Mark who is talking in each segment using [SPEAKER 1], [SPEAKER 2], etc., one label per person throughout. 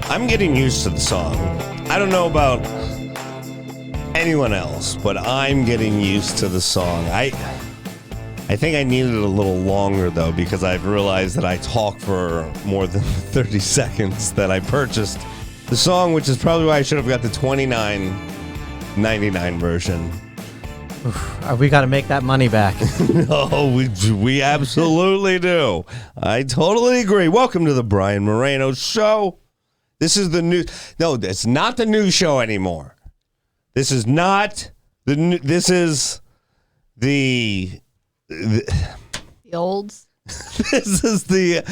[SPEAKER 1] I'm getting used to the song. I don't know about anyone else, but I'm getting used to the song. I think I needed it a little longer, though, because I've realized that I talk for more than 30 seconds that I purchased the song, which is probably why I should have got the $29.99 version.
[SPEAKER 2] We got to make that money back.
[SPEAKER 1] No, we absolutely do. I totally agree. Welcome to the Brian Moreno Show. This is the new... No, it's not the new show anymore. This is not the new... This is the
[SPEAKER 3] olds.
[SPEAKER 1] This is the...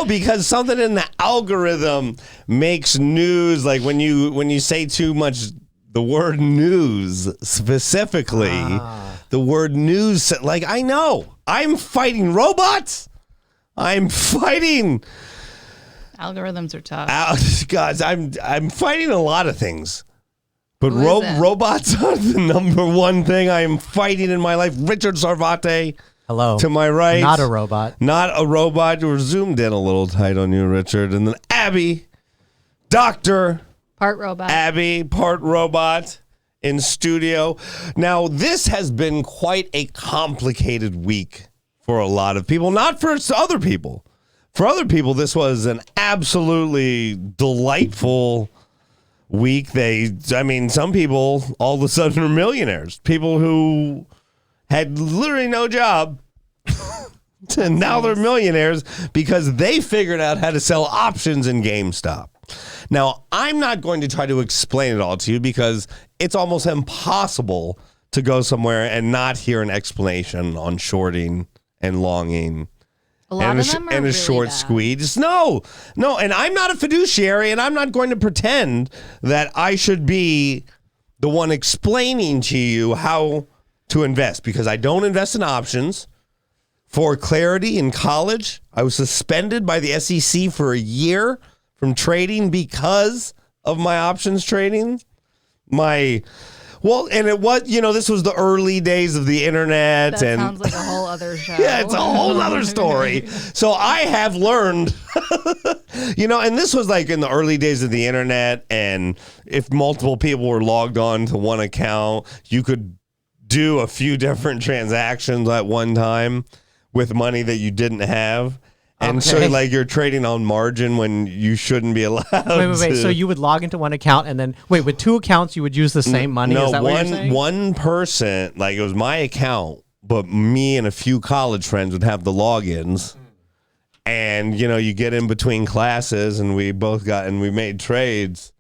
[SPEAKER 1] because something in the algorithm makes news. Like when you say too much... The word news, specifically, the word news, like, I know, I'm fighting robots. I'm fighting...
[SPEAKER 3] Algorithms are tough.
[SPEAKER 1] Guys, I'm fighting a lot of things. But robots are the number one thing I am fighting in my life. Richard Sarvate.
[SPEAKER 2] Hello.
[SPEAKER 1] To my right.
[SPEAKER 2] Not a robot.
[SPEAKER 1] Not a robot. We're zoomed in a little tight on you, Richard. And then Abby, Dr.
[SPEAKER 3] Part robot.
[SPEAKER 1] Abby, part robot in studio. Now, this has been quite a complicated week for a lot of people. Not for other people. For other people, this was an absolutely delightful week. Some people all of a sudden are millionaires. People who had literally no job. And now they're millionaires because they figured out how to sell options in GameStop. Now, I'm not going to try to explain it all to you because it's almost impossible to go somewhere and not hear an explanation on shorting and longing.
[SPEAKER 3] A lot of them are
[SPEAKER 1] and a
[SPEAKER 3] really
[SPEAKER 1] short
[SPEAKER 3] bad.
[SPEAKER 1] squeeze. No, and I'm not a fiduciary, and I'm not going to pretend that I should be the one explaining to you how to invest because I don't invest in options. For clarity, in college, I was suspended by the SEC for a year from trading because of my options trading. And it was, this was the early days of the internet.
[SPEAKER 3] That sounds like a whole other show.
[SPEAKER 1] Yeah, it's a whole other story. So I have learned, and this was like in the early days of the internet. And if multiple people were logged on to one account, you could do a few different transactions at one time with money that you didn't have. And so, you're trading on margin when you shouldn't be allowed
[SPEAKER 2] Wait. So you would log into one account and then, with two accounts, you would use the same money?
[SPEAKER 1] No,
[SPEAKER 2] is that what you're saying?
[SPEAKER 1] one person, it was my account, but me and a few college friends would have the logins. And, you get in between classes, and we made trades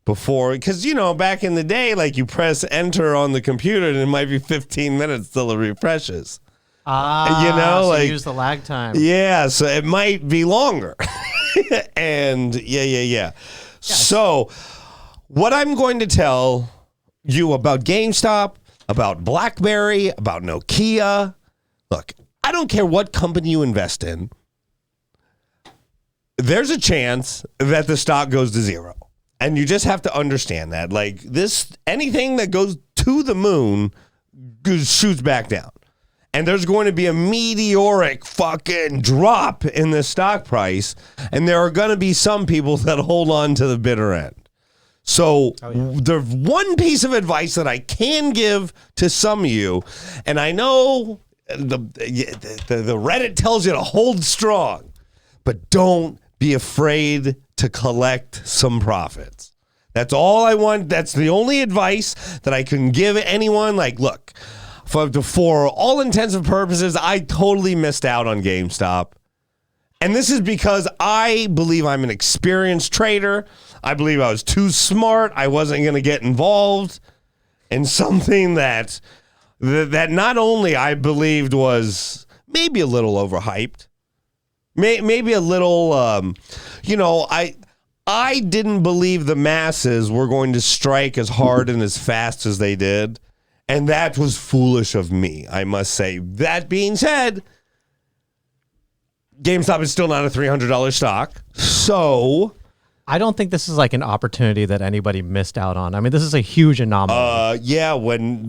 [SPEAKER 1] before. Because, back in the day, you press enter on the computer, and it might be 15 minutes till it refreshes.
[SPEAKER 2] So use the lag time.
[SPEAKER 1] Yeah, so it might be longer. And yeah. Yes. So what I'm going to tell you about GameStop, about BlackBerry, about Nokia. Look, I don't care what company you invest in. There's a chance that the stock goes to zero. And you just have to understand that. Anything that goes to the moon shoots back down. And there's going to be a meteoric fucking drop in the stock price. And there are going to be some people that hold on to the bitter end. So there's one piece of advice that I can give to some of you. And I know the Reddit tells you to hold strong. But don't be afraid to collect some profits. That's all I want. That's the only advice that I can give anyone. Look. For all intents and purposes, I totally missed out on GameStop. And this is because I believe I'm an experienced trader. I believe I was too smart. I wasn't going to get involved in something that not only I believed was maybe a little overhyped. Maybe a little, I didn't believe the masses were going to strike as hard and as fast as they did. And that was foolish of me, I must say. That being said, GameStop is still not a $300 stock. So
[SPEAKER 2] I don't think this is an opportunity that anybody missed out on. I mean, this is a huge anomaly.
[SPEAKER 1] When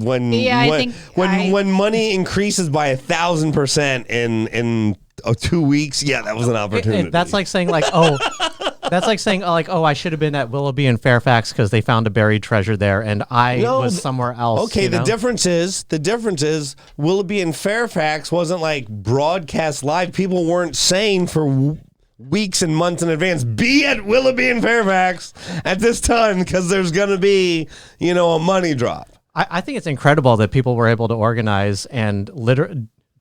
[SPEAKER 1] money increases by 1,000% in 2 weeks, that was an opportunity.
[SPEAKER 2] That's like saying That's like saying, oh, I should have been at Willoughby and Fairfax because they found a buried treasure there, and I was somewhere else.
[SPEAKER 1] Okay,
[SPEAKER 2] you know?
[SPEAKER 1] the difference is Willoughby and Fairfax wasn't like broadcast live. People weren't saying for weeks and months in advance, be at Willoughby and Fairfax at this time because there's going to be, a money drop.
[SPEAKER 2] I think it's incredible that people were able to organize and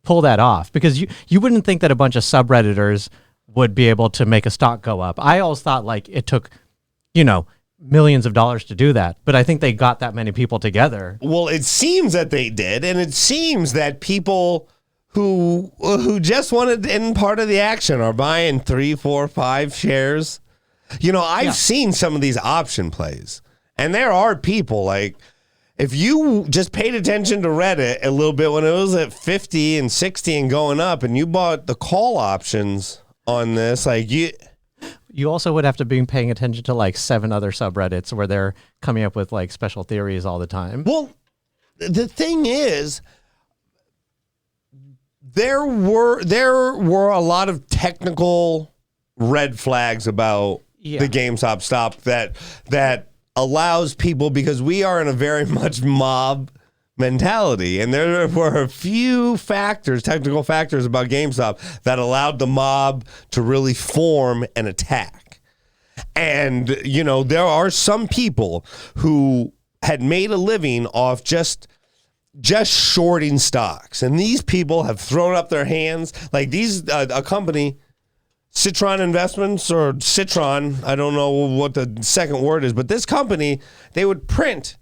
[SPEAKER 2] pull that off, because you wouldn't think that a bunch of subredditors would be able to make a stock go up. I always thought like it took, millions of dollars to do that, but I think they got that many people together.
[SPEAKER 1] Well, it seems that they did, and it seems that people who just wanted in part of the action are buying 3, 4, 5 shares. I've seen some of these option plays, and there are people like, if you just paid attention to Reddit a little bit when it was at 50 and 60 and going up, and you bought the call options on this, like
[SPEAKER 2] you also would have to be paying attention to like 7 other subreddits where they're coming up with like special theories all the time.
[SPEAKER 1] Well, the thing is, there were a lot of technical red flags about the GameStop stop that allows people, because we are in a very much mob mentality, and there were a few technical factors about GameStop that allowed the mob to really form an attack. And there are some people who had made a living off just shorting stocks, and these people have thrown up their hands. Like a company, Citron Investments, or Citron, I don't know what the second word is, but this company, they would print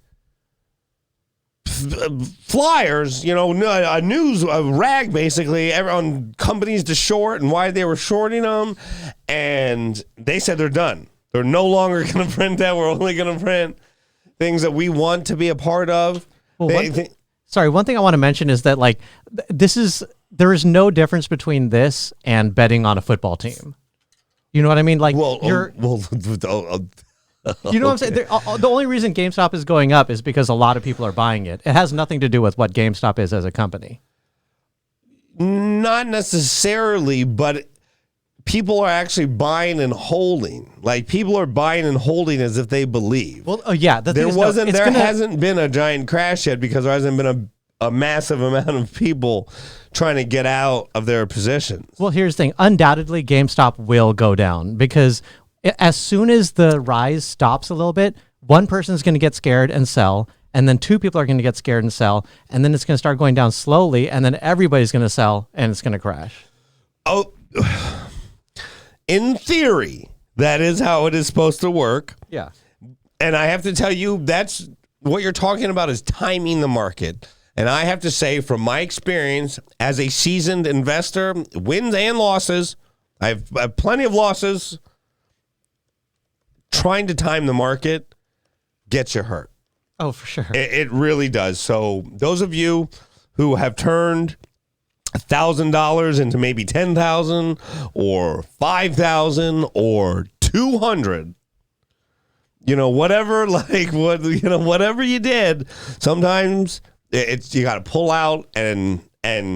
[SPEAKER 1] flyers, a news rag basically on companies to short and why they were shorting them, and they said they're done. They're no longer going to print that. We're only going to print things that we want to be a part of.
[SPEAKER 2] Well, one thing I want to mention is that like there is no difference between this and betting on a football team. You know what I mean? Like, you know what I'm saying? The only reason GameStop is going up is because a lot of people are buying it. It has nothing to do with what GameStop is as a company.
[SPEAKER 1] Not necessarily, but people are actually buying and holding. Like, people are buying and holding as if they believe.
[SPEAKER 2] Well, yeah.
[SPEAKER 1] There hasn't been a giant crash yet because there hasn't been a massive amount of people trying to get out of their positions.
[SPEAKER 2] Well, here's the thing. Undoubtedly, GameStop will go down, because as soon as the rise stops a little bit, one person's going to get scared and sell, and then 2 people are going to get scared and sell, and then it's going to start going down slowly, and then everybody's going to sell, and it's going to crash.
[SPEAKER 1] Oh, in theory, that is how it is supposed to work.
[SPEAKER 2] Yeah.
[SPEAKER 1] And I have to tell you, that's what you're talking about, is timing the market. And I have to say, from my experience as a seasoned investor, wins and losses, I have plenty of losses. Trying to time the market gets you hurt.
[SPEAKER 2] Oh, for sure.
[SPEAKER 1] It really does. So those of you who have turned $1,000 into maybe 10,000 or 5,000 or 200, whatever, whatever you did, sometimes you got to pull out and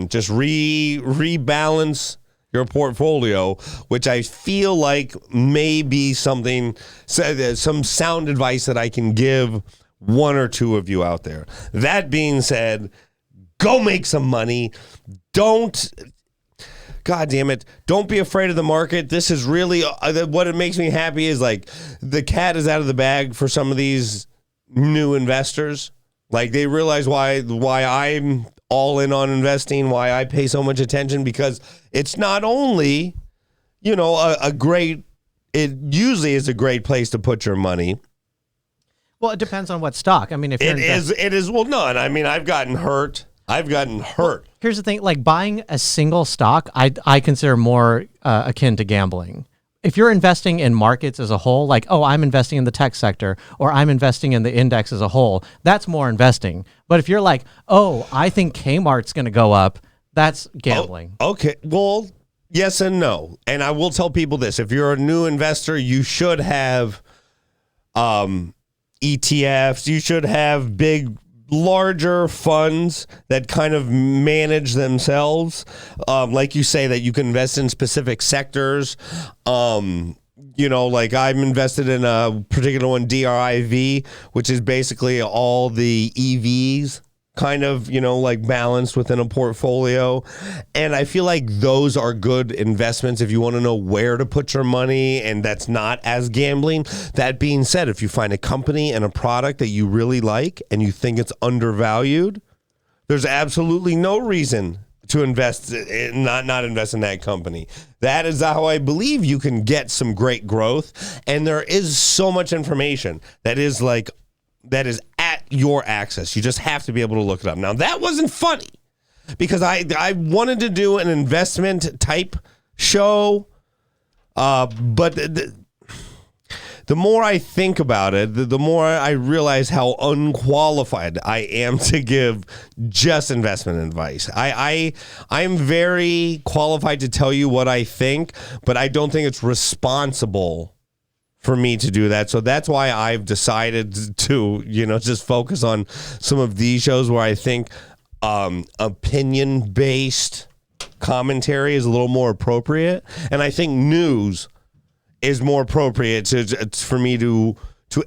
[SPEAKER 1] just rebalance your portfolio, which I feel like may be some sound advice that I can give 1 or 2 of you out there. That being said, go make some money. God damn it, don't be afraid of the market. This is really what it makes me happy, is like the cat is out of the bag for some of these new investors. Like, they realize why I'm all in on investing, why I pay so much attention, because it's not only, it usually is a great place to put your money.
[SPEAKER 2] Well, it depends on what stock. I mean, if
[SPEAKER 1] it is, well, none. I mean, I've gotten hurt. Here's the thing, like buying a single stock, I consider more akin to gambling. If you're investing in markets as a whole, like, oh, I'm investing in the tech sector, or I'm investing in the index as a whole, that's more investing. But if you're like, oh, I think Kmart's going to go up, that's gambling. Oh, okay. Well, yes and no. And I will tell people this. If you're a new investor, you should have ETFs. You should have larger funds that kind of manage themselves. Like you say, that you can invest in specific sectors. like I'm invested in a particular one, DRIV, which is basically all the EVs kind of, like balanced within a portfolio. And I feel like those are good investments if you want to know where to put your money, and that's not as gambling. That being said, if you find a company and a product that you really like and you think it's undervalued, there's absolutely no reason to invest in, not invest in that company. That is how I believe you can get some great growth. And there is so much information that is at your access. You just have to be able to look it up. Now, that wasn't funny because I wanted to do an investment type show, but the more I think about it, the more I realize how unqualified I am to give just investment advice. I'm very qualified to tell you what I think, but I don't think it's responsible for me to do that. So that's why I've decided to, just focus on some of these shows where I think opinion-based commentary is a little more appropriate. And I think news is more appropriate for me to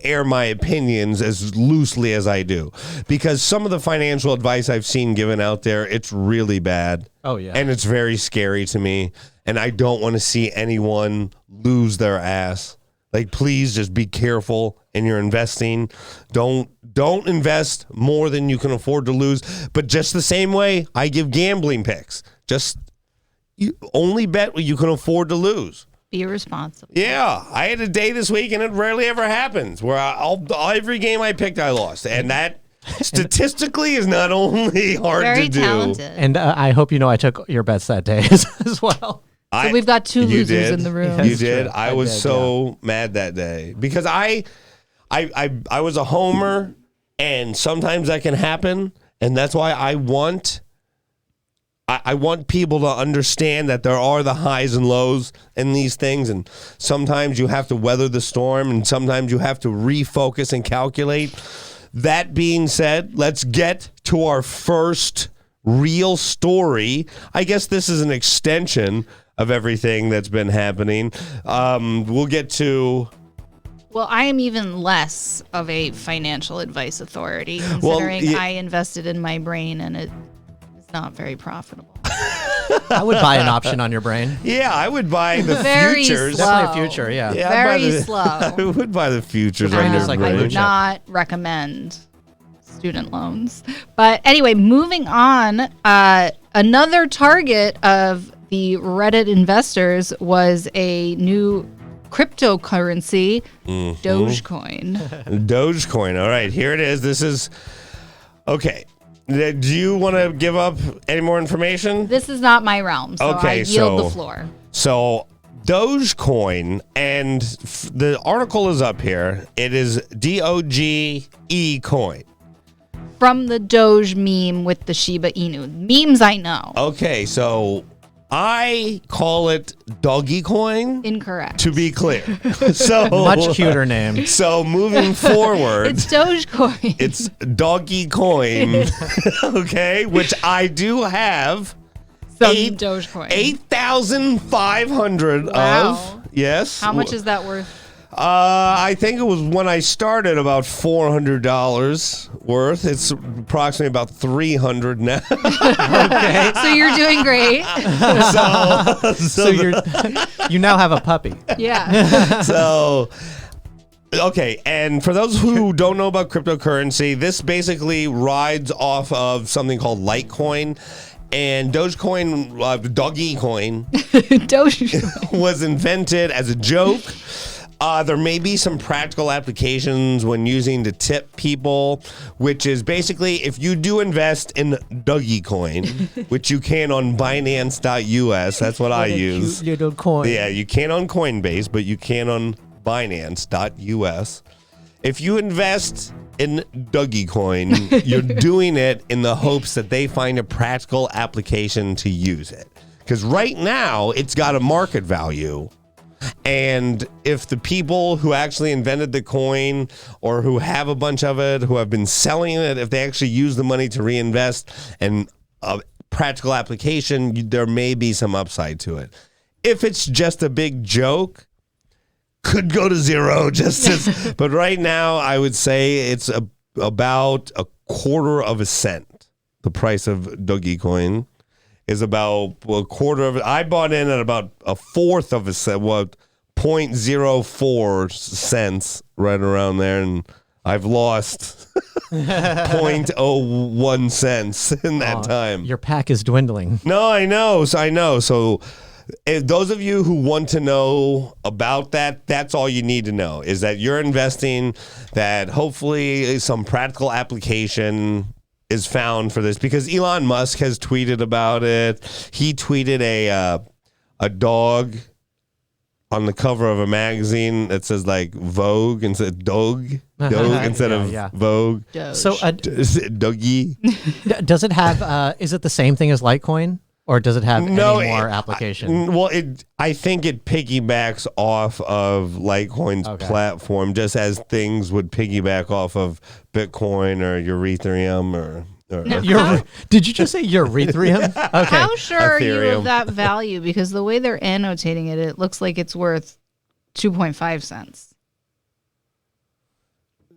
[SPEAKER 1] air my opinions as loosely as I do. Because some of the financial advice I've seen given out there, it's really bad.
[SPEAKER 2] Oh, yeah.
[SPEAKER 1] And it's very scary to me. And I don't want to see anyone lose their ass. Like, please just be careful in your investing. Don't invest more than you can afford to lose. But just the same way I give gambling picks. You only bet what you can afford to lose.
[SPEAKER 3] Be responsible.
[SPEAKER 1] Yeah. I had a day this week, and it rarely ever happens, where every game I picked, I lost. And that statistically is not only hard
[SPEAKER 3] Very
[SPEAKER 1] to do.
[SPEAKER 3] talented.
[SPEAKER 2] And I hope I took your bets that day as well.
[SPEAKER 3] So we've got two losers in the room.
[SPEAKER 1] You did.
[SPEAKER 2] True.
[SPEAKER 1] I was so mad that day because I was a homer, and sometimes that can happen, and that's why I want people to understand that there are the highs and lows in these things, and sometimes you have to weather the storm, and sometimes you have to refocus and calculate. That being said, let's get to our first real story. I guess this is an extension of everything that's been happening. We'll get to...
[SPEAKER 3] Well, I am even less of a financial advice authority, considering I invested in my brain and it is not very profitable.
[SPEAKER 2] I would buy an option on your brain.
[SPEAKER 1] Yeah, I would buy the
[SPEAKER 3] Very
[SPEAKER 1] futures.
[SPEAKER 3] slow.
[SPEAKER 2] Definitely a future, yeah.
[SPEAKER 1] Yeah, I'd buy
[SPEAKER 3] Very
[SPEAKER 1] the-
[SPEAKER 3] slow.
[SPEAKER 1] I would buy the futures on
[SPEAKER 2] Brain
[SPEAKER 1] your
[SPEAKER 2] is like
[SPEAKER 1] brain.
[SPEAKER 3] I
[SPEAKER 2] blue
[SPEAKER 3] would
[SPEAKER 2] chip.
[SPEAKER 3] not recommend student loans. But anyway, moving on, another target of the Reddit investors was a new cryptocurrency, DogeCoin.
[SPEAKER 1] DogeCoin. All right, here it is. This is... Okay. Do you want to give up any more information?
[SPEAKER 3] This is not my realm, so
[SPEAKER 1] Okay,
[SPEAKER 3] I yield the floor.
[SPEAKER 1] So Dogecoin, and the article is up here. It is DOGE coin.
[SPEAKER 3] From the Doge meme with the Shiba Inu. Memes I know.
[SPEAKER 1] Okay, so I call it Doggy Coin,
[SPEAKER 3] Incorrect.
[SPEAKER 1] to be clear. So
[SPEAKER 2] Much cuter name.
[SPEAKER 1] So moving forward,
[SPEAKER 3] It's Dogecoin.
[SPEAKER 1] it's Doggy Coin, okay, which I do have
[SPEAKER 3] Some Dogecoin.
[SPEAKER 1] 8,500
[SPEAKER 3] Wow.
[SPEAKER 1] of. Yes.
[SPEAKER 3] How much is that worth?
[SPEAKER 1] I think it was when I started about $400 worth. It's approximately about $300 now.
[SPEAKER 3] So you're doing great.
[SPEAKER 2] So you now have a puppy.
[SPEAKER 3] Yeah.
[SPEAKER 1] So, okay, and for those who don't know about cryptocurrency, this basically rides off of something called Litecoin. And Dogecoin, Doggy Coin,
[SPEAKER 3] Dogecoin.
[SPEAKER 1] was invented as a joke. There may be some practical applications when using to tip people, which is basically if you do invest in Dogecoin, which you can on Binance.us, that's what I use.
[SPEAKER 2] Cute little coin.
[SPEAKER 1] Yeah, you can't on Coinbase, but you can on Binance.us. If you invest in Dogecoin, you're doing it in the hopes that they find a practical application to use it. Because right now, it's got a market value. And if the people who actually invented the coin or who have a bunch of it, who have been selling it, if they actually use the money to reinvest in a practical application, there may be some upside to it. If it's just a big joke, could go to zero just as, but right now I would say it's about a quarter of a cent. The price of DogeCoin is about a quarter of it. I bought in at about a fourth of a cent, 0.04 cents, right around there, and I've lost 0.01 cents in that time.
[SPEAKER 2] Your pack is dwindling.
[SPEAKER 1] No, I know. So if those of you who want to know about that, that's all you need to know, is that you're investing, that hopefully some practical application is found for this, because Elon Musk has tweeted about it. He tweeted a dog on the cover of a magazine that says like Vogue instead of Doge instead of Vogue.
[SPEAKER 3] Doge.
[SPEAKER 2] So
[SPEAKER 1] Doggy.
[SPEAKER 2] does it have, is it the same thing as Litecoin? Or does it have any more application?
[SPEAKER 1] I think it piggybacks off of Litecoin's platform, just as things would piggyback off of Bitcoin or Ethereum or
[SPEAKER 2] did you just say Ethereum? Okay.
[SPEAKER 3] How sure are you of that value? Because the way they're annotating it, it looks like it's worth 2.5 cents.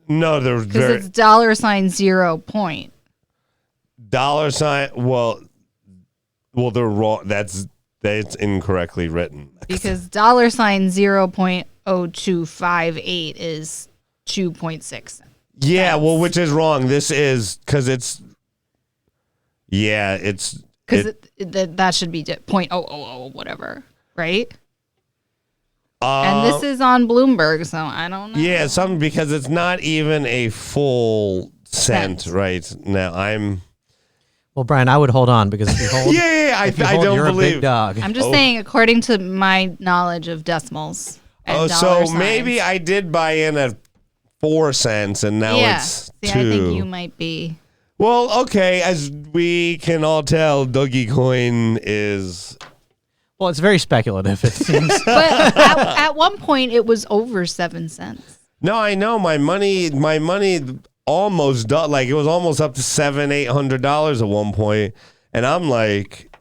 [SPEAKER 1] No,
[SPEAKER 3] because it's $0 point.
[SPEAKER 1] $. Well, they're wrong. That's incorrectly written.
[SPEAKER 3] Because $0.0258 is 2.6 cents.
[SPEAKER 1] Yeah, well, which is wrong. This is because it's. Yeah, it's
[SPEAKER 3] because that should be 0.000 whatever, right? And this is on Bloomberg, so I don't know.
[SPEAKER 1] Yeah, something, because it's not even a full cent right now.
[SPEAKER 2] Well, Brian, I would hold on, because if you hold,
[SPEAKER 1] I don't
[SPEAKER 2] you're
[SPEAKER 1] believe.
[SPEAKER 2] A big dog.
[SPEAKER 3] I'm just saying, according to my knowledge of decimals. And
[SPEAKER 1] so maybe I did buy in at 4 cents, and now it's 2.
[SPEAKER 3] I think you might be.
[SPEAKER 1] Well, okay, as we can all tell, DogeCoin is.
[SPEAKER 2] Well, it's very speculative, it seems.
[SPEAKER 3] But at one point, it was over 7 cents.
[SPEAKER 1] No, I know my money almost like it was almost up to $700-800 at one point, and I'm like,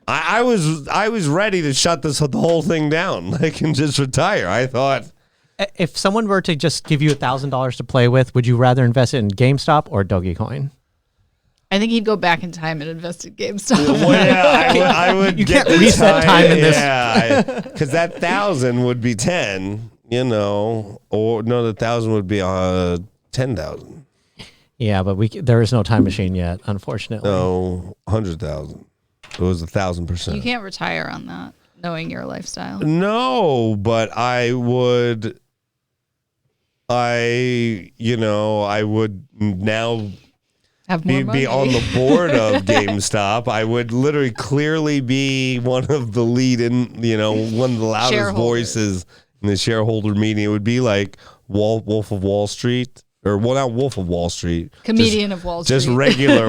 [SPEAKER 1] I was ready to shut the whole thing down, like, and just retire. I thought,
[SPEAKER 2] if someone were to just give you $1,000 to play with, would you rather invest it in GameStop or DogeCoin?
[SPEAKER 3] I think he'd go back in time and invest in GameStop.
[SPEAKER 1] Well, yeah, I would.
[SPEAKER 2] You can't reset time in this.
[SPEAKER 1] Yeah, because that 1,000 would be 10, or no, the 1,000 would be 10,000.
[SPEAKER 2] Yeah, but there is no time machine yet, unfortunately.
[SPEAKER 1] No, 100,000. It was 1,000%.
[SPEAKER 3] You can't retire on that, knowing your lifestyle.
[SPEAKER 1] No, but I would. I would now
[SPEAKER 3] have more money.
[SPEAKER 1] Be on the board of GameStop. I would literally clearly be one of the one of the loudest voices in the shareholder meeting. It would be like Wolf of Wall Street. Or, well, not Wolf of Wall Street.
[SPEAKER 3] Comedian of Wall Street.
[SPEAKER 1] Just regular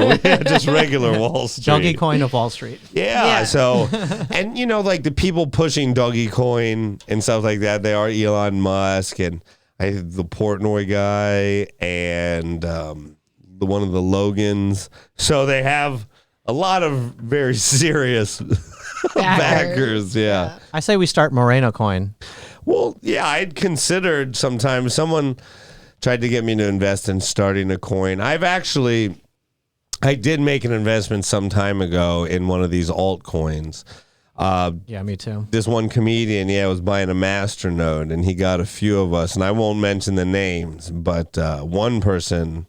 [SPEAKER 1] Wall Street.
[SPEAKER 2] DogeCoin of Wall Street.
[SPEAKER 1] Yeah. So, and like the people pushing DogeCoin and stuff like that, they are Elon Musk and the Portnoy guy and one of the Logans. So they have a lot of very serious backers. Yeah.
[SPEAKER 2] I say we start Moreno Coin.
[SPEAKER 1] Well, yeah, I'd considered sometimes someone tried to get me to invest in starting a coin. I did make an investment some time ago in one of these altcoins.
[SPEAKER 2] Yeah, me too.
[SPEAKER 1] This one comedian, was buying a masternode, and he got a few of us, and I won't mention the names, but one person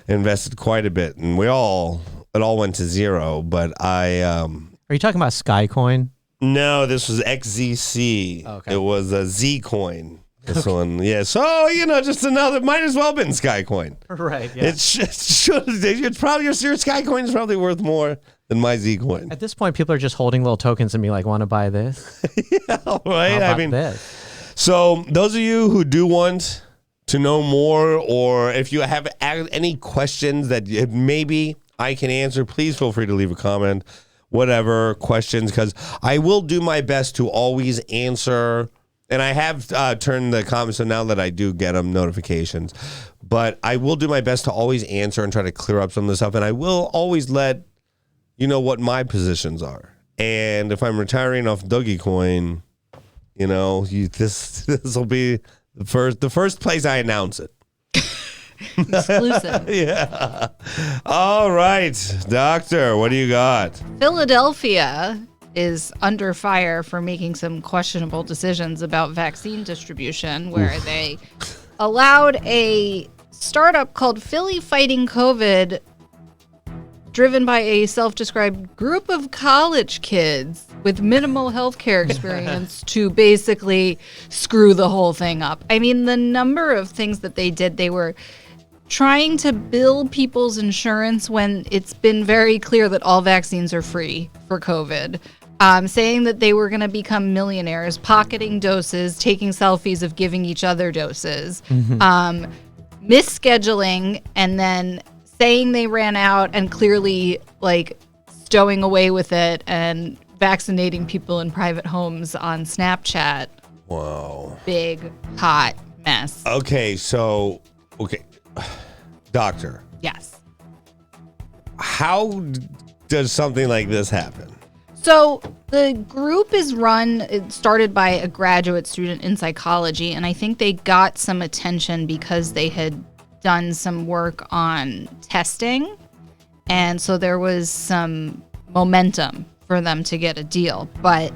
[SPEAKER 1] invested quite a bit, and it all went to zero. But
[SPEAKER 2] Are you talking about Skycoin?
[SPEAKER 1] No, this was XZC.
[SPEAKER 2] Okay.
[SPEAKER 1] It was a Z coin. This one, yeah. So just another. Might as well have been Skycoin.
[SPEAKER 2] Right. Yeah.
[SPEAKER 1] It's probably your Skycoin is probably worth more than my Zcoin.
[SPEAKER 2] At this point, people are just holding little tokens and be like, "Want to buy this?"
[SPEAKER 1] Yeah, right.
[SPEAKER 2] How about this?
[SPEAKER 1] So those of you who do want to know more, or if you have any questions that maybe I can answer, please feel free to leave a comment. Whatever questions, because I will do my best to always answer. And I have turned the comments, so now that I do get them notifications. But I will do my best to always answer and try to clear up some of the stuff. And I will always let you know what my positions are. And if I'm retiring off DogeCoin, This will be the first place I announce it.
[SPEAKER 3] Exclusive.
[SPEAKER 1] Yeah. All right, Doctor, what do you got?
[SPEAKER 3] Philadelphia is under fire for making some questionable decisions about vaccine distribution, where they allowed a startup called Philly Fighting COVID, driven by a self-described group of college kids with minimal healthcare experience, to basically screw the whole thing up. I mean, the number of things that they did, they were trying to bill people's insurance when it's been very clear that all vaccines are free for COVID. Saying that they were going to become millionaires, pocketing doses, taking selfies of giving each other doses, misscheduling, and then saying they ran out and clearly stowing away with it and vaccinating people in private homes on Snapchat.
[SPEAKER 1] Whoa.
[SPEAKER 3] Big, hot mess.
[SPEAKER 1] Okay, Doctor.
[SPEAKER 3] Yes.
[SPEAKER 1] How does something like this happen?
[SPEAKER 3] So the group is it started by a graduate student in psychology, and I think they got some attention because they had done some work on testing, and so there was some momentum for them to get a deal. But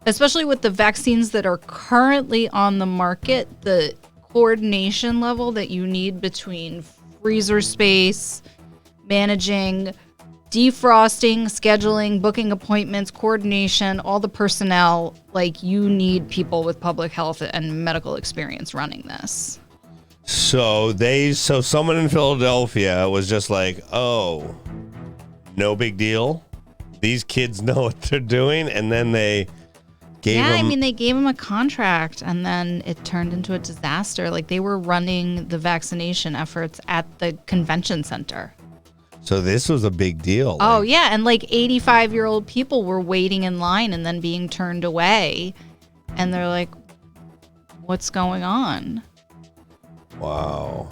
[SPEAKER 3] especially with the vaccines that are currently on the market, the coordination level that you need between freezer space, managing defrosting, scheduling, booking appointments, coordination, all the personnel, you need people with public health and medical experience running this.
[SPEAKER 1] So someone in Philadelphia was just like, oh, no big deal. These kids know what they're doing. And then they gave them...
[SPEAKER 3] they gave them a contract, and then it turned into a disaster. They were running the vaccination efforts at the convention center.
[SPEAKER 1] So this was a big deal.
[SPEAKER 3] Oh, yeah. And 85-year-old people were waiting in line and then being turned away. And they're like, what's going on?
[SPEAKER 1] Wow.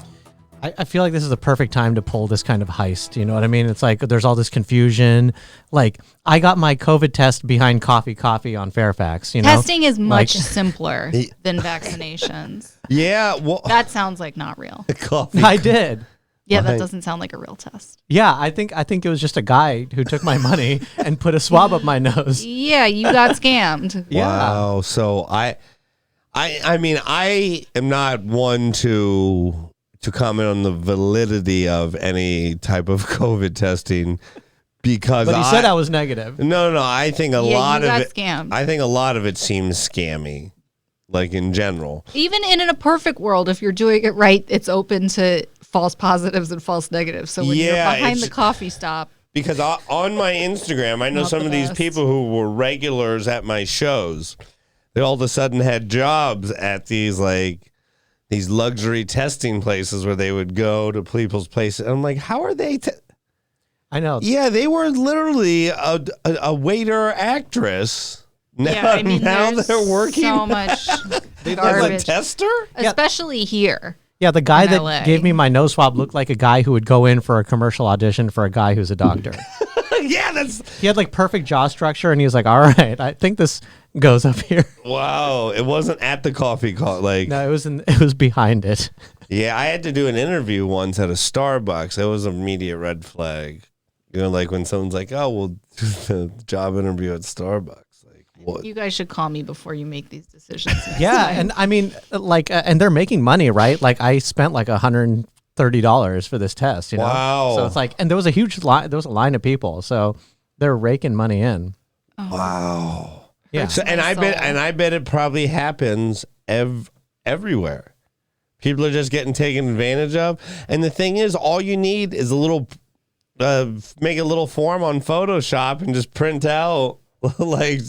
[SPEAKER 2] I feel like this is the perfect time to pull this kind of heist. You know what I mean? It's there's all this confusion. I got my COVID test behind Coffee on Fairfax.
[SPEAKER 3] Testing is much simpler than vaccinations.
[SPEAKER 1] Yeah. Well,
[SPEAKER 3] that sounds like not real.
[SPEAKER 1] Coffee.
[SPEAKER 2] I did.
[SPEAKER 3] Yeah, that doesn't sound like a real test.
[SPEAKER 2] Yeah, I think it was just a guy who took my money and put a swab up my nose.
[SPEAKER 3] Yeah, you got scammed.
[SPEAKER 2] Yeah.
[SPEAKER 1] Wow. So I am not one to comment on the validity of any type of COVID testing because
[SPEAKER 2] But he said I was negative.
[SPEAKER 1] No, I think a lot of it
[SPEAKER 3] scammed.
[SPEAKER 1] I think a lot of it seems scammy. In general.
[SPEAKER 3] Even in a perfect world, if you're doing it right, it's open to false positives and false negatives. So when you're behind the coffee stop.
[SPEAKER 1] Because on my Instagram, I know some of these people who were regulars at my shows. They all of a sudden had jobs at these luxury testing places where they would go to people's places. And I'm like, how are they?
[SPEAKER 2] I know.
[SPEAKER 1] Yeah, they were literally a waiter actress. Now they're working.
[SPEAKER 3] So much
[SPEAKER 1] They
[SPEAKER 3] garbage.
[SPEAKER 1] a tester?
[SPEAKER 3] Especially here.
[SPEAKER 2] Yeah, the guy that
[SPEAKER 3] LA.
[SPEAKER 2] gave me my nose swab looked like a guy who would go in for a commercial audition for a guy who's a doctor.
[SPEAKER 1] Yeah,
[SPEAKER 2] he had perfect jaw structure, and he was like, all right, I think this goes up here.
[SPEAKER 1] Wow, it wasn't at the coffee call.
[SPEAKER 2] No, it was behind it.
[SPEAKER 1] Yeah, I had to do an interview once at a Starbucks. That was a immediate red flag. When someone's like, oh, we'll do the job interview at Starbucks. What?
[SPEAKER 3] You guys should call me before you make these decisions.
[SPEAKER 2] Yeah, and and they're making money, right? I spent $130 for this test.
[SPEAKER 1] Wow.
[SPEAKER 2] So it's and there was a huge line. There was a line of people, so they're raking money in.
[SPEAKER 3] Oh.
[SPEAKER 1] Wow.
[SPEAKER 2] Yeah.
[SPEAKER 1] So, I bet it probably happens everywhere. People are just getting taken advantage of, and the thing is, all you need is make a little form on Photoshop and just print out. Be like,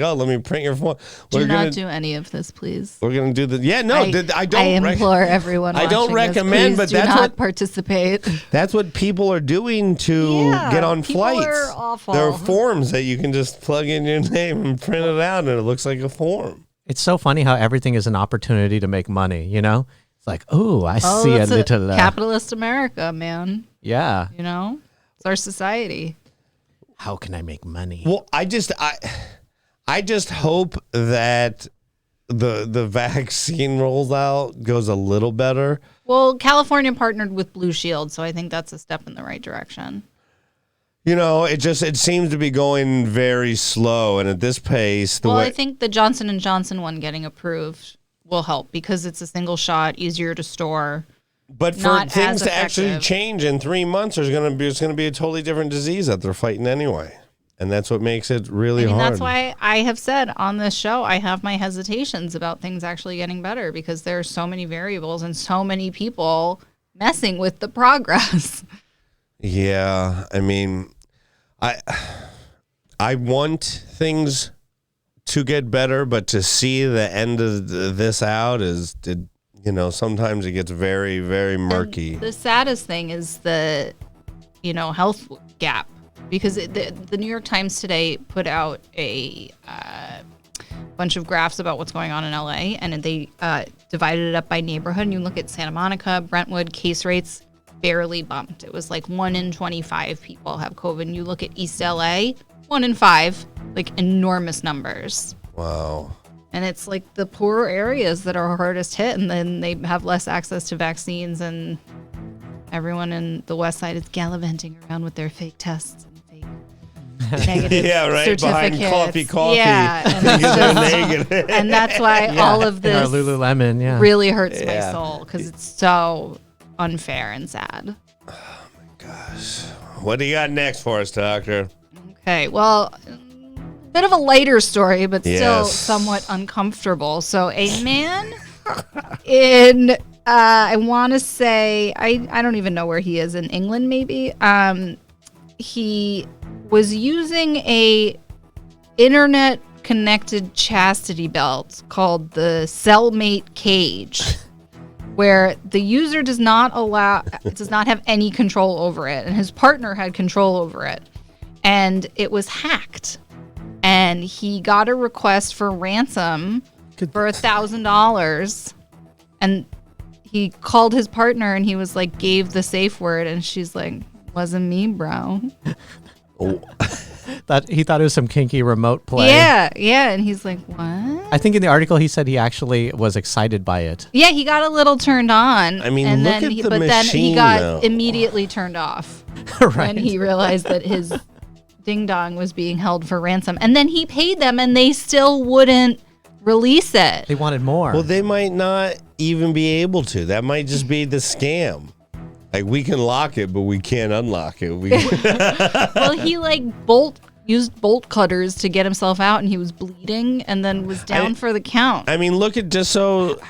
[SPEAKER 1] oh, let me print your form.
[SPEAKER 3] Do not do any of this, please.
[SPEAKER 1] We're gonna do the. Yeah, no, I don't.
[SPEAKER 3] I implore everyone.
[SPEAKER 1] I don't recommend, but
[SPEAKER 3] that's not participate.
[SPEAKER 1] That's what people are doing to get on flights.
[SPEAKER 3] Are awful.
[SPEAKER 1] There are forms that you can just plug in your name and print it out, and it looks like a form.
[SPEAKER 2] It's so funny how everything is an opportunity to make money. It's I see a little
[SPEAKER 3] capitalist America, man.
[SPEAKER 2] Yeah,
[SPEAKER 3] it's our society.
[SPEAKER 2] How can I make money?
[SPEAKER 1] Well, I I just hope that the vaccine rolls out goes a little better.
[SPEAKER 3] Well, California partnered with Blue Shield, so I think that's a step in the right direction.
[SPEAKER 1] You know, it seems to be going very slow, and at this pace,
[SPEAKER 3] I think the Johnson & Johnson one getting approved will help because it's a single shot, easier to store.
[SPEAKER 1] But for things to actually change in 3 months, it's going to be a totally different disease that they're fighting anyway, and that's what makes it really hard.
[SPEAKER 3] That's why I have said on this show I have my hesitations about things actually getting better because there are so many variables and so many people messing with the progress.
[SPEAKER 1] Yeah, I mean, I want things to get better, but to see the end of this out sometimes it gets very, very murky.
[SPEAKER 3] And the saddest thing is the, health gap because the New York Times today put out a bunch of graphs about what's going on in LA, and they divided it up by neighborhood. And you look at Santa Monica, Brentwood, case rates barely bumped. It was like 1 in 25 people have COVID. And you look at East LA, 1 in 5, like enormous numbers.
[SPEAKER 1] Wow.
[SPEAKER 3] And it's like the poorer areas that are hardest hit, and then they have less access to vaccines, and everyone in the West Side is gallivanting around with their fake tests and fake negative
[SPEAKER 1] behind coffee.
[SPEAKER 3] Yeah, and that's why all of this
[SPEAKER 2] Lululemon,
[SPEAKER 3] really hurts my soul because it's so unfair and sad.
[SPEAKER 1] Oh my gosh. What do you got next for us, Doctor?
[SPEAKER 3] Okay, well, bit of a lighter story, but still somewhat uncomfortable. So a man in, I want to say, I don't even know where he is, in England maybe. He was using a internet-connected chastity belt called the Cellmate Cage, where the user does not have any control over it, and his partner had control over it. And it was hacked. And he got a request for ransom for $1,000. And he called his partner and he was like, gave the safe word. And she's like, wasn't me, bro.
[SPEAKER 2] He thought it was some kinky remote play.
[SPEAKER 3] Yeah. And he's like, what?
[SPEAKER 2] I think in the article he said he actually was excited by it.
[SPEAKER 3] Yeah, he got a little turned on.
[SPEAKER 1] I mean,
[SPEAKER 3] and
[SPEAKER 1] look
[SPEAKER 3] then
[SPEAKER 1] at the
[SPEAKER 3] but
[SPEAKER 1] machine,
[SPEAKER 3] then he got
[SPEAKER 1] though.
[SPEAKER 3] immediately turned off
[SPEAKER 2] Right.
[SPEAKER 3] when he realized that his ding dong was being held for ransom. And then he paid them and they still wouldn't release it.
[SPEAKER 2] They wanted more.
[SPEAKER 1] Well, they might not even be able to. That might just be the scam. Like, we can lock it, but we can't unlock it.
[SPEAKER 3] Well, he used bolt cutters to get himself out, and he was bleeding, and then was down for the count.
[SPEAKER 1] I mean, look at just so.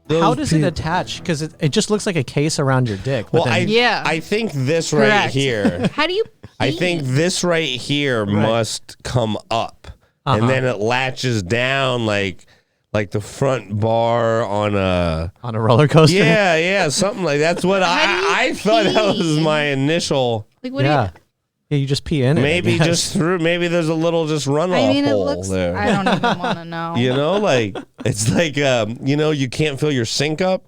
[SPEAKER 2] How does it attach? Because it just looks like a case around your dick.
[SPEAKER 1] Well, I think this right
[SPEAKER 3] Correct.
[SPEAKER 1] here.
[SPEAKER 3] How do you?
[SPEAKER 1] I think this right here must come up, and then it latches down like the front bar on a
[SPEAKER 2] roller coaster.
[SPEAKER 1] Yeah, something like that's what I thought. That was my initial.
[SPEAKER 3] Like, what do you?
[SPEAKER 2] Yeah, you just pee in it.
[SPEAKER 1] Maybe just through. Maybe there's a little just runoff hole there.
[SPEAKER 3] I don't even want to know.
[SPEAKER 1] You know, like it's like you can't fill your sink up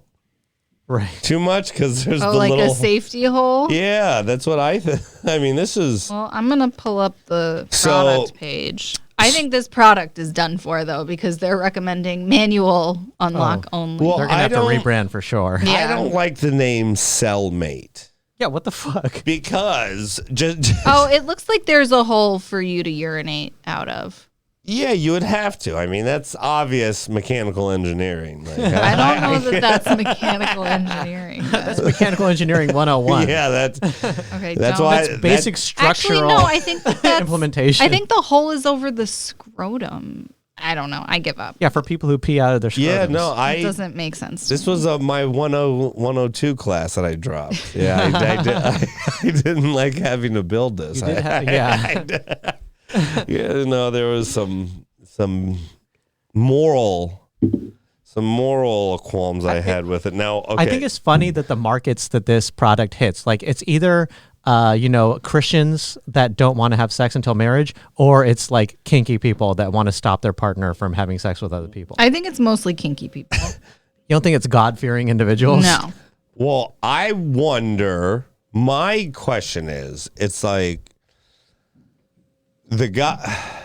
[SPEAKER 1] too much because there's the
[SPEAKER 3] like
[SPEAKER 1] little
[SPEAKER 3] a safety hole.
[SPEAKER 1] Yeah, that's what I think. I mean, this is.
[SPEAKER 3] Well, I'm gonna pull up the product page. I think this product is done for though because they're recommending manual unlock only.
[SPEAKER 2] Well, they're gonna have to rebrand for sure.
[SPEAKER 3] Yeah.
[SPEAKER 1] I don't like the name Cellmate.
[SPEAKER 2] Yeah, what the fuck?
[SPEAKER 1] Because just
[SPEAKER 3] it looks like there's a hole for you to urinate out of.
[SPEAKER 1] Yeah, you would have to. I mean, that's obvious mechanical engineering. Like,
[SPEAKER 3] I don't know that's mechanical engineering.
[SPEAKER 2] That's mechanical engineering 101.
[SPEAKER 1] Yeah, that's
[SPEAKER 3] okay.
[SPEAKER 1] That's why
[SPEAKER 2] that's basic structural.
[SPEAKER 3] Actually, no, I think that's
[SPEAKER 2] implementation.
[SPEAKER 3] I think the hole is over the scrotum. I don't know. I give up.
[SPEAKER 2] Yeah, for people who pee out of their scrotums.
[SPEAKER 1] Yeah, no,
[SPEAKER 3] it doesn't make sense.
[SPEAKER 1] This was my 102 class that I dropped. Yeah, I didn't like having to build this.
[SPEAKER 2] You did have,
[SPEAKER 1] Yeah, no, there was some moral qualms I had with it. Now, okay.
[SPEAKER 2] I think it's funny that the markets that this product hits, like it's either Christians that don't want to have sex until marriage, or it's like kinky people that want to stop their partner from having sex with other people.
[SPEAKER 3] I think it's mostly kinky people.
[SPEAKER 2] You don't think it's God-fearing individuals?
[SPEAKER 3] No.
[SPEAKER 1] Well, I wonder. My question is, it's like the guy.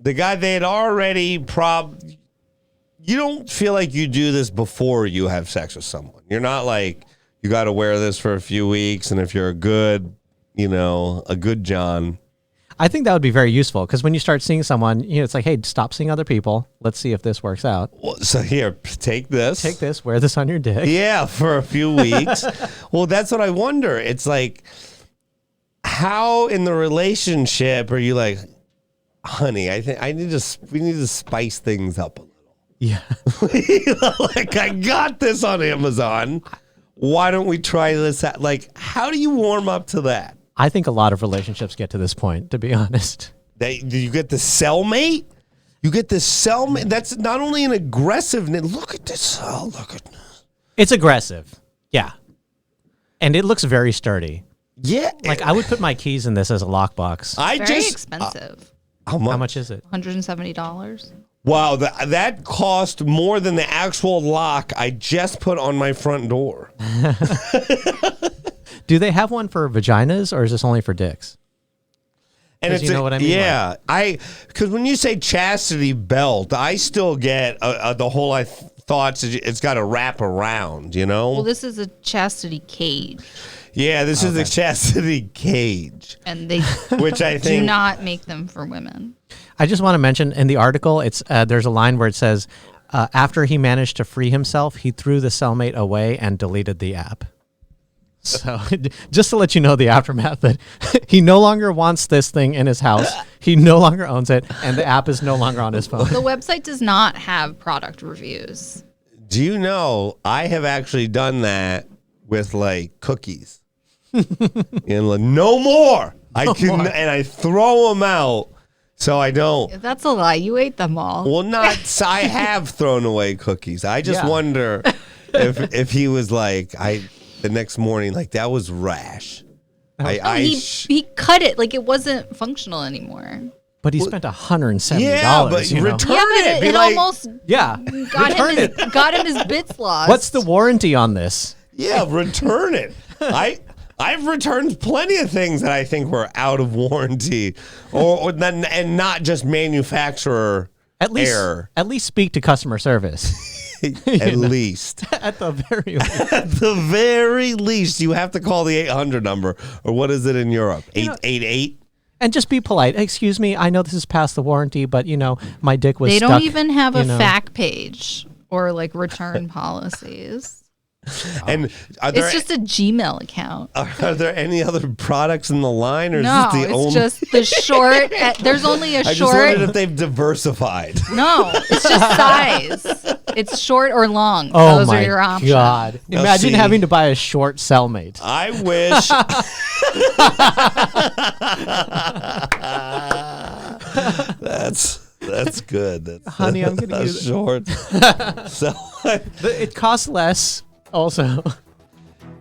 [SPEAKER 1] the guy, they had already you don't feel like you do this before you have sex with someone. You're not like, you got to wear this for a few weeks, and if you're a good John.
[SPEAKER 2] I think that would be very useful because when you start seeing someone, it's like, hey, stop seeing other people. Let's see if this works out.
[SPEAKER 1] Well, so here, take this.
[SPEAKER 2] Take this, wear this on your dick.
[SPEAKER 1] Yeah, for a few weeks. Well, that's what I wonder. It's like, how in the relationship are you like, honey, I think we need to spice things up a little.
[SPEAKER 2] Yeah.
[SPEAKER 1] Like, I got this on Amazon. Why don't we try this out? Like, how do you warm up to that?
[SPEAKER 2] I think a lot of relationships get to this point, to be honest.
[SPEAKER 1] Do you get the cellmate? You get the cellmate. That's not only an aggressive. Look at this. Oh, look at this.
[SPEAKER 2] It's aggressive. Yeah. And it looks very sturdy.
[SPEAKER 1] Yeah.
[SPEAKER 2] Like, I would put my keys in this as a lockbox.
[SPEAKER 3] Very expensive.
[SPEAKER 1] How
[SPEAKER 2] much is it?
[SPEAKER 3] $170.
[SPEAKER 1] Wow, that cost more than the actual lock I just put on my front door.
[SPEAKER 2] Do they have one for vaginas, or is this only for dicks?
[SPEAKER 1] And
[SPEAKER 2] you know what I mean?
[SPEAKER 1] Yeah, because when you say chastity belt, I still get the whole thoughts it's got to wrap around.
[SPEAKER 3] Well, this is a chastity cage.
[SPEAKER 1] Yeah, this is a chastity cage,
[SPEAKER 3] and they
[SPEAKER 1] which I think
[SPEAKER 3] do not make them for women.
[SPEAKER 2] I just want to mention in the article, it's there's a line where it says, after he managed to free himself, he threw the cellmate away and deleted the app. So just to let you know the aftermath, that he no longer wants this thing in his house. He no longer owns it, and the app is no longer on his phone.
[SPEAKER 3] The website does not have product reviews.
[SPEAKER 1] Do you know I have actually done that with like cookies? And like, no more. And I throw them out. So I don't.
[SPEAKER 3] That's a lie. You ate them all.
[SPEAKER 1] Well, I have thrown away cookies. I just wonder if he was like, the next morning, like, that was rash.
[SPEAKER 3] He cut it like it wasn't functional anymore.
[SPEAKER 2] But he spent $170.
[SPEAKER 1] Yeah, but return it.
[SPEAKER 3] It almost got him his bits lost.
[SPEAKER 2] What's the warranty on this?
[SPEAKER 1] Yeah, return it. I've returned plenty of things that I think were out of warranty, and not just manufacturer error.
[SPEAKER 2] At least speak to customer service.
[SPEAKER 1] At least.
[SPEAKER 2] At the very least.
[SPEAKER 1] At the very least, you have to call the 800 number, or what is it in Europe? 888?
[SPEAKER 2] And just be polite. Excuse me, I know this is past the warranty, but, my dick was stuck.
[SPEAKER 3] They don't even have a FAQ page or, like, return policies.
[SPEAKER 1] And
[SPEAKER 3] it's just a Gmail account.
[SPEAKER 1] Are there any other products in the line, or
[SPEAKER 3] no?
[SPEAKER 1] Is this the only?
[SPEAKER 3] Just the short. There's only a short.
[SPEAKER 1] I just wondered if they've diversified.
[SPEAKER 3] No, it's just size. It's short or long.
[SPEAKER 2] Oh,
[SPEAKER 3] those are your options.
[SPEAKER 2] God! Imagine having to buy a short cellmate.
[SPEAKER 1] I wish. That's good.
[SPEAKER 2] Honey, I'm gonna use
[SPEAKER 1] short. So
[SPEAKER 2] it costs less. Also,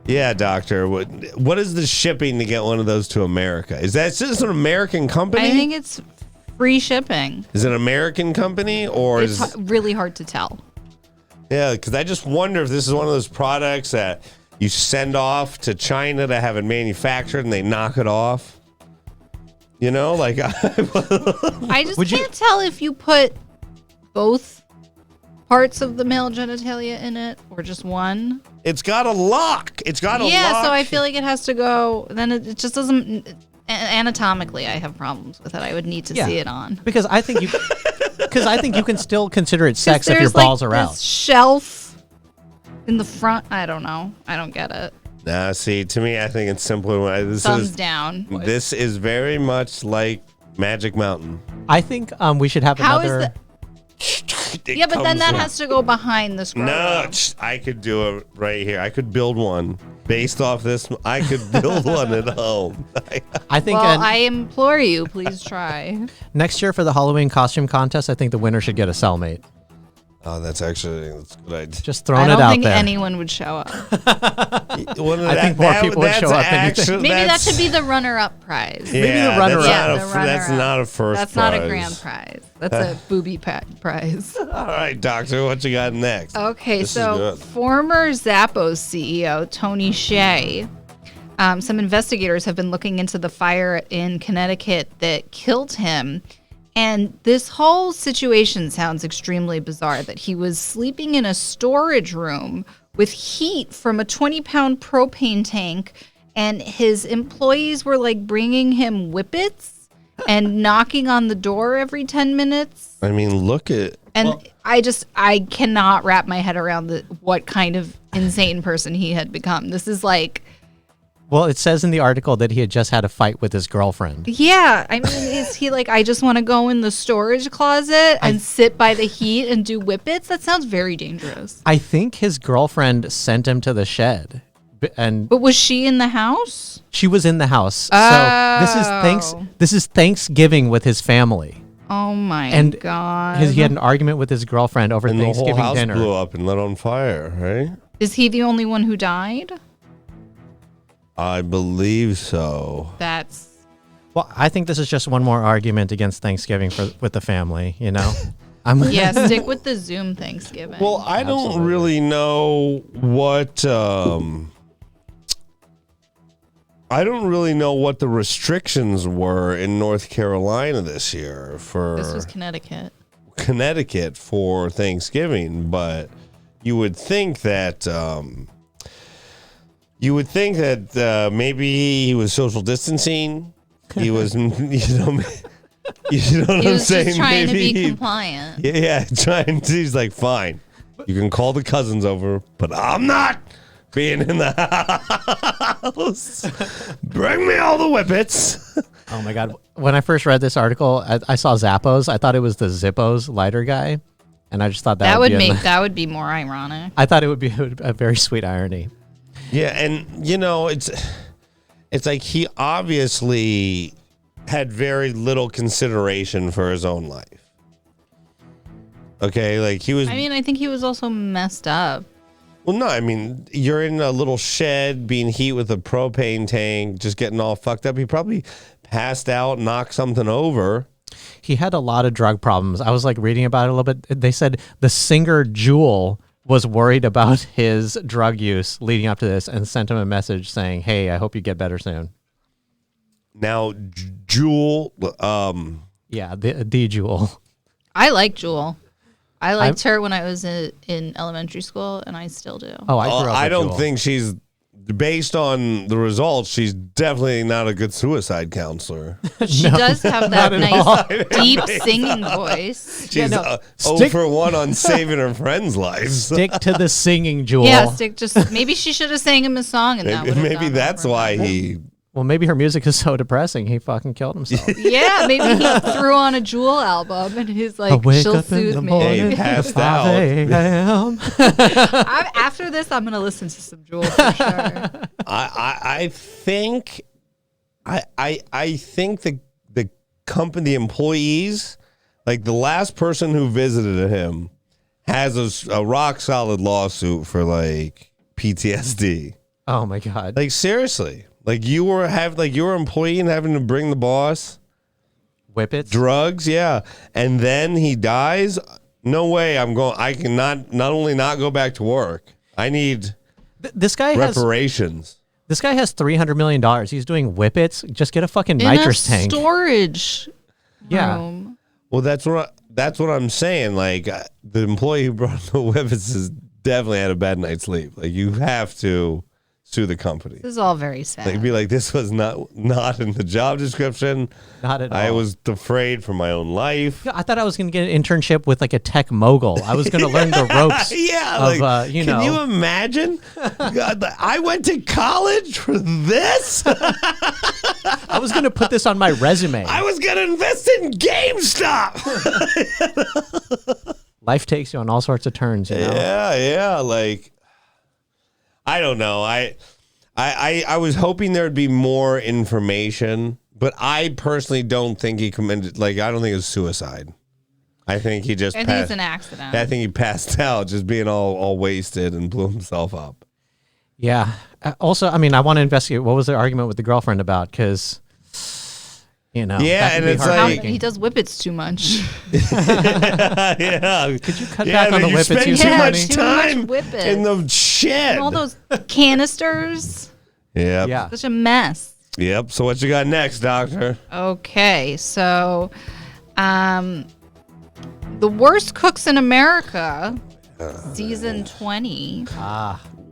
[SPEAKER 1] yeah, doctor. What is the shipping to get one of those to America? Is that just an American company?
[SPEAKER 3] I think it's free shipping.
[SPEAKER 1] Is it an American company, or
[SPEAKER 3] it's really hard to tell?
[SPEAKER 1] Yeah, because I just wonder if this is one of those products that you send off to China to have it manufactured and they knock it off. Like
[SPEAKER 3] I just can't tell if you put both parts of the male genitalia in it or just one.
[SPEAKER 1] It's got a lock.
[SPEAKER 3] So I feel like it has to go. Then it just doesn't. Anatomically, I have problems with it. I would need to see it on.
[SPEAKER 2] Because I think you can still consider it sex if your balls are out.
[SPEAKER 3] Shelf in the front. I don't know. I don't get it.
[SPEAKER 1] Nah, see, to me, I think it's simpler.
[SPEAKER 3] Thumbs down.
[SPEAKER 1] This is very much like Magic Mountain.
[SPEAKER 2] I think we should have another.
[SPEAKER 3] Yeah, but then that has to go behind the scroll.
[SPEAKER 1] No, I could do it right here. I could build one based off this. I could build one at home.
[SPEAKER 2] I think.
[SPEAKER 3] Well, I implore you, please try.
[SPEAKER 2] Next year for the Halloween costume contest, I think the winner should get a cellmate.
[SPEAKER 1] Oh, that's a good idea.
[SPEAKER 2] Just throwing it out there.
[SPEAKER 3] I don't think anyone would show up.
[SPEAKER 2] I think more people would show up than you think.
[SPEAKER 3] Maybe that should be the runner-up prize.
[SPEAKER 1] Yeah,
[SPEAKER 2] maybe the runner-up.
[SPEAKER 1] That's not a first
[SPEAKER 3] That's
[SPEAKER 1] prize.
[SPEAKER 3] not a grand prize. That's a booby prize.
[SPEAKER 1] All right, doctor, what you got next?
[SPEAKER 3] Okay, so former Zappos CEO Tony Hsieh, some investigators have been looking into the fire in Connecticut that killed him. And this whole situation sounds extremely bizarre, that he was sleeping in a storage room with heat from a 20-pound propane tank, and his employees were like bringing him whippets and knocking on the door every 10 minutes.
[SPEAKER 1] I mean, look at...
[SPEAKER 3] And I cannot wrap my head around what kind of insane person he had become. This is like...
[SPEAKER 2] Well, it says in the article that he had just had a fight with his girlfriend.
[SPEAKER 3] Yeah. I mean, is he like, I just want to go in the storage closet and sit by the heat and do whippets? That sounds very dangerous.
[SPEAKER 2] I think his girlfriend sent him to the shed.
[SPEAKER 3] But was she in the house?
[SPEAKER 2] She was in the house.
[SPEAKER 3] Oh.
[SPEAKER 2] So this is Thanksgiving with his family.
[SPEAKER 3] Oh my God.
[SPEAKER 2] He had an argument with his girlfriend over
[SPEAKER 1] and
[SPEAKER 2] Thanksgiving
[SPEAKER 1] the whole house
[SPEAKER 2] dinner.
[SPEAKER 1] blew up and lit on fire, right?
[SPEAKER 3] Is he the only one who died?
[SPEAKER 1] I believe so.
[SPEAKER 2] Well, I think this is just one more argument against Thanksgiving with the family, you know?
[SPEAKER 3] Yeah, stick with the Zoom Thanksgiving.
[SPEAKER 1] Well, I don't really know what... I don't really know what the restrictions were in North Carolina this year for...
[SPEAKER 3] This was Connecticut.
[SPEAKER 1] Connecticut for Thanksgiving, but you would think that... maybe he was social distancing. He was, you know what
[SPEAKER 3] He
[SPEAKER 1] I'm
[SPEAKER 3] was
[SPEAKER 1] saying?
[SPEAKER 3] just trying
[SPEAKER 1] maybe
[SPEAKER 3] to be compliant.
[SPEAKER 1] Yeah, trying to. He's like, fine, you can call the cousins over, but I'm not being in the house. Bring me all the whippets.
[SPEAKER 2] Oh my God. When I first read this article, I saw Zappos. I thought it was the Zippos lighter guy. And I just thought that
[SPEAKER 3] would be more ironic.
[SPEAKER 2] I thought it would be a very sweet irony.
[SPEAKER 1] Yeah, and you know, it's like he obviously had very little consideration for his own life. Okay, like he was...
[SPEAKER 3] I mean, I think he was also messed up.
[SPEAKER 1] Well, no, I mean, you're in a little shed being heat with a propane tank, just getting all fucked up. He probably passed out, knocked something over.
[SPEAKER 2] He had a lot of drug problems. I was like reading about it a little bit. They said the singer Jewel was worried about his drug use leading up to this and sent him a message saying, hey, I hope you get better soon.
[SPEAKER 1] Now, Jewel...
[SPEAKER 2] Yeah, the Jewel.
[SPEAKER 3] I like Jewel. I liked her when I was in elementary school, and I still do.
[SPEAKER 2] Oh, I grew up
[SPEAKER 1] I
[SPEAKER 2] with
[SPEAKER 1] don't
[SPEAKER 2] Jewel.
[SPEAKER 1] think she's... Based on the results, she's definitely not a good suicide counselor.
[SPEAKER 3] She does have that nice, deep singing voice.
[SPEAKER 1] She's for 1 on saving her friend's life.
[SPEAKER 2] Stick to the singing, Jewel.
[SPEAKER 3] Yeah, maybe she should have sang him a song, and
[SPEAKER 1] Maybe that's why he...
[SPEAKER 2] Well, maybe her music is so depressing, he fucking killed himself.
[SPEAKER 3] Yeah, maybe he threw on a Jewel album, and he's like, she'll soothe me.
[SPEAKER 1] Hey, he passed out.
[SPEAKER 3] After this, I'm going to listen to some Jewel for sure.
[SPEAKER 1] I think the company, the employees, like the last person who visited him has a rock solid lawsuit for like PTSD.
[SPEAKER 2] Oh my God.
[SPEAKER 1] Like seriously. Like you were your employee and having to bring the boss
[SPEAKER 2] whippets,
[SPEAKER 1] drugs, yeah, and then he dies. No way. I can not only not go back to work. I need
[SPEAKER 2] this guy
[SPEAKER 1] reparations.
[SPEAKER 2] This guy has $300 million. He's doing whippets. Just get a fucking nitrous tank.
[SPEAKER 3] Storage.
[SPEAKER 2] Yeah.
[SPEAKER 3] Room.
[SPEAKER 1] Well, that's what I'm saying. Like the employee who brought the whippets has definitely had a bad night's sleep. Like you have to sue the company.
[SPEAKER 3] This is all very sad.
[SPEAKER 1] Like be like, this was not in the job description.
[SPEAKER 2] Not at all.
[SPEAKER 1] I was afraid for my own life.
[SPEAKER 2] Yeah, I thought I was going to get an internship with like a tech mogul. I was going to learn the ropes.
[SPEAKER 1] Yeah,
[SPEAKER 2] of,
[SPEAKER 1] can you imagine? God, I went to college for this.
[SPEAKER 2] I was going to put this on my resume.
[SPEAKER 1] I was going to invest in GameStop.
[SPEAKER 2] Life takes you on all sorts of turns, you know?
[SPEAKER 1] Yeah. Like, I don't know. I was hoping there'd be more information, but I personally don't think he committed. Like, I don't think it was suicide. I think he just.
[SPEAKER 3] I think it's an accident.
[SPEAKER 1] I think he passed out, just being all wasted and blew himself up.
[SPEAKER 2] Yeah. Also, I mean, I want to investigate what was the argument with the girlfriend about, because, you know.
[SPEAKER 1] Yeah, and it's like
[SPEAKER 3] he does whippets too much.
[SPEAKER 1] Yeah.
[SPEAKER 2] Could you cut back on the whippets?
[SPEAKER 1] Spend
[SPEAKER 2] You
[SPEAKER 1] too
[SPEAKER 2] money?
[SPEAKER 1] much
[SPEAKER 3] Too
[SPEAKER 1] time
[SPEAKER 3] much whippets.
[SPEAKER 1] in the shed.
[SPEAKER 3] And all those canisters.
[SPEAKER 1] Yep.
[SPEAKER 2] Yeah.
[SPEAKER 3] Such a mess.
[SPEAKER 1] Yep. So what you got next, Doctor?
[SPEAKER 3] Okay, so The Worst Cooks in America, season 20,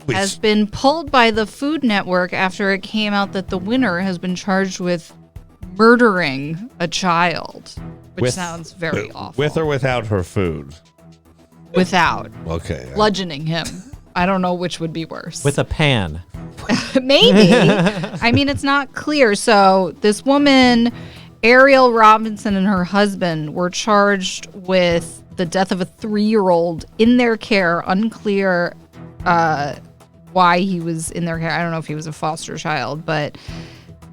[SPEAKER 3] has been pulled by the Food Network after it came out that the winner has been charged with murdering a child, which sounds very awful.
[SPEAKER 1] With or without her food?
[SPEAKER 3] Without.
[SPEAKER 1] Okay.
[SPEAKER 3] Bludgeoning him. I don't know which would be worse.
[SPEAKER 2] With a pan.
[SPEAKER 3] Maybe. I mean, it's not clear. So this woman, Ariel Robinson, and her husband were charged with the death of a 3-year-old in their care. Unclear why he was in their care. I don't know if he was a foster child, but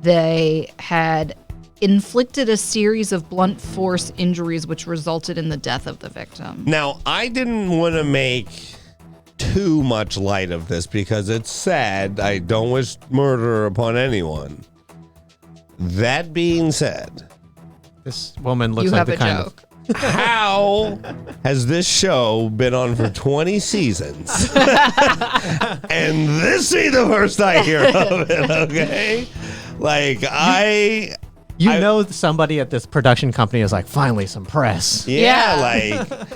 [SPEAKER 3] they had inflicted a series of blunt force injuries which resulted in the death of the victim.
[SPEAKER 1] Now, I didn't want to make too much light of this because it's sad. I don't wish murder upon anyone. That being said,
[SPEAKER 2] This woman looks
[SPEAKER 3] You
[SPEAKER 2] like
[SPEAKER 3] have
[SPEAKER 2] the
[SPEAKER 3] a
[SPEAKER 2] kind
[SPEAKER 3] joke.
[SPEAKER 1] how has this show been on for 20 seasons? And this ain't the first I hear of it, okay? Like,
[SPEAKER 2] You know somebody at this production company is like, finally some press.
[SPEAKER 1] yeah, like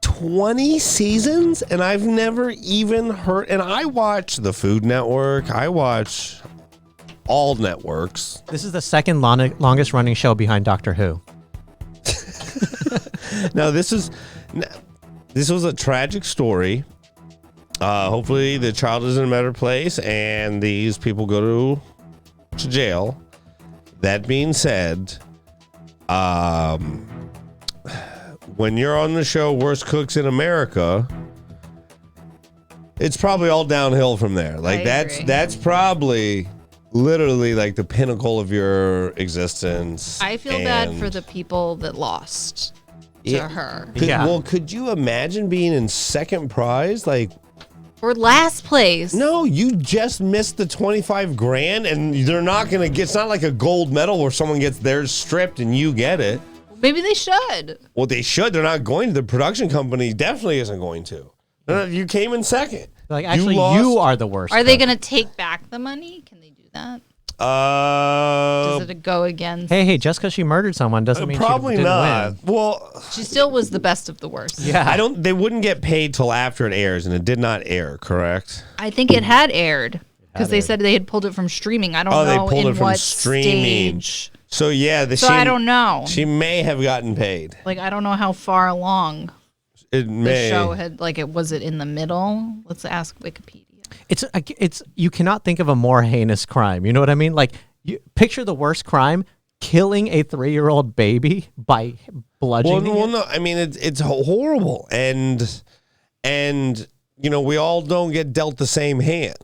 [SPEAKER 1] 20 seasons, and I've never even heard. And I watch the Food Network. I watch all networks.
[SPEAKER 2] This is the second longest running show behind Doctor Who.
[SPEAKER 1] Now, this was a tragic story. Hopefully, the child is in a better place, and these people go to jail. That being said, when you're on the show Worst Cooks in America, it's probably all downhill from there. Like that's probably literally like the pinnacle of your existence.
[SPEAKER 3] I feel bad for the people that lost to her.
[SPEAKER 1] Could you imagine being in second prize? Like,
[SPEAKER 3] Or last place.
[SPEAKER 1] no, you just missed the 25 grand and they're not going to get, it's not like a gold medal where someone gets theirs stripped and you get it.
[SPEAKER 3] Maybe they should.
[SPEAKER 1] Well, they should. They're not going to. The production company definitely isn't going to. No, you came in second.
[SPEAKER 2] Like, actually,
[SPEAKER 1] lost.
[SPEAKER 2] you are the worst.
[SPEAKER 3] Are they
[SPEAKER 2] cook.
[SPEAKER 3] going to take back the money? Can they do that? Does it go against?
[SPEAKER 2] Hey, just because she murdered someone doesn't mean
[SPEAKER 1] probably
[SPEAKER 2] she didn't
[SPEAKER 1] not.
[SPEAKER 2] win.
[SPEAKER 1] Well,
[SPEAKER 3] She still was the best of the worst.
[SPEAKER 2] Yeah.
[SPEAKER 1] they wouldn't get paid till after it airs, and it did not air, correct?
[SPEAKER 3] I think it had aired because they said they had pulled it from streaming. I don't know
[SPEAKER 1] they pulled
[SPEAKER 3] in
[SPEAKER 1] it from
[SPEAKER 3] what
[SPEAKER 1] streaming.
[SPEAKER 3] stage.
[SPEAKER 1] So yeah,
[SPEAKER 3] I don't know.
[SPEAKER 1] She may have gotten paid.
[SPEAKER 3] Like, I don't know how far along
[SPEAKER 1] It
[SPEAKER 3] the
[SPEAKER 1] may.
[SPEAKER 3] show had. Like, was it in the middle? Let's ask Wikipedia.
[SPEAKER 2] It's you cannot think of a more heinous crime. You know what I mean? Like, you picture the worst crime: killing a 3-year-old baby by bludgeoning.
[SPEAKER 1] Well, no. I mean, it's horrible, and we all don't get dealt the same hand.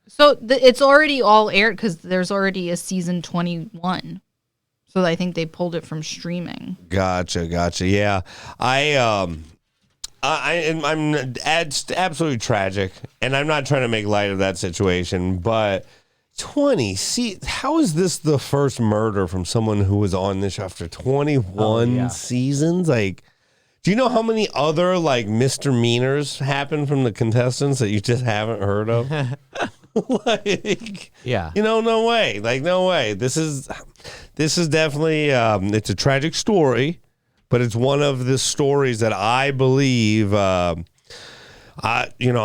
[SPEAKER 3] So it's already all aired because there's already a season 21. So I think they pulled it from streaming.
[SPEAKER 1] Gotcha. Yeah, it's absolutely tragic, and I'm not trying to make light of that situation, but 20. See, how is this the first murder from someone who was on this after 21 seasons? Like, do you know how many other like misdemeanors happen from the contestants that you just haven't heard of? Like, no way. Like, no way. This is definitely it's a tragic story, but it's one of the stories that I believe I'm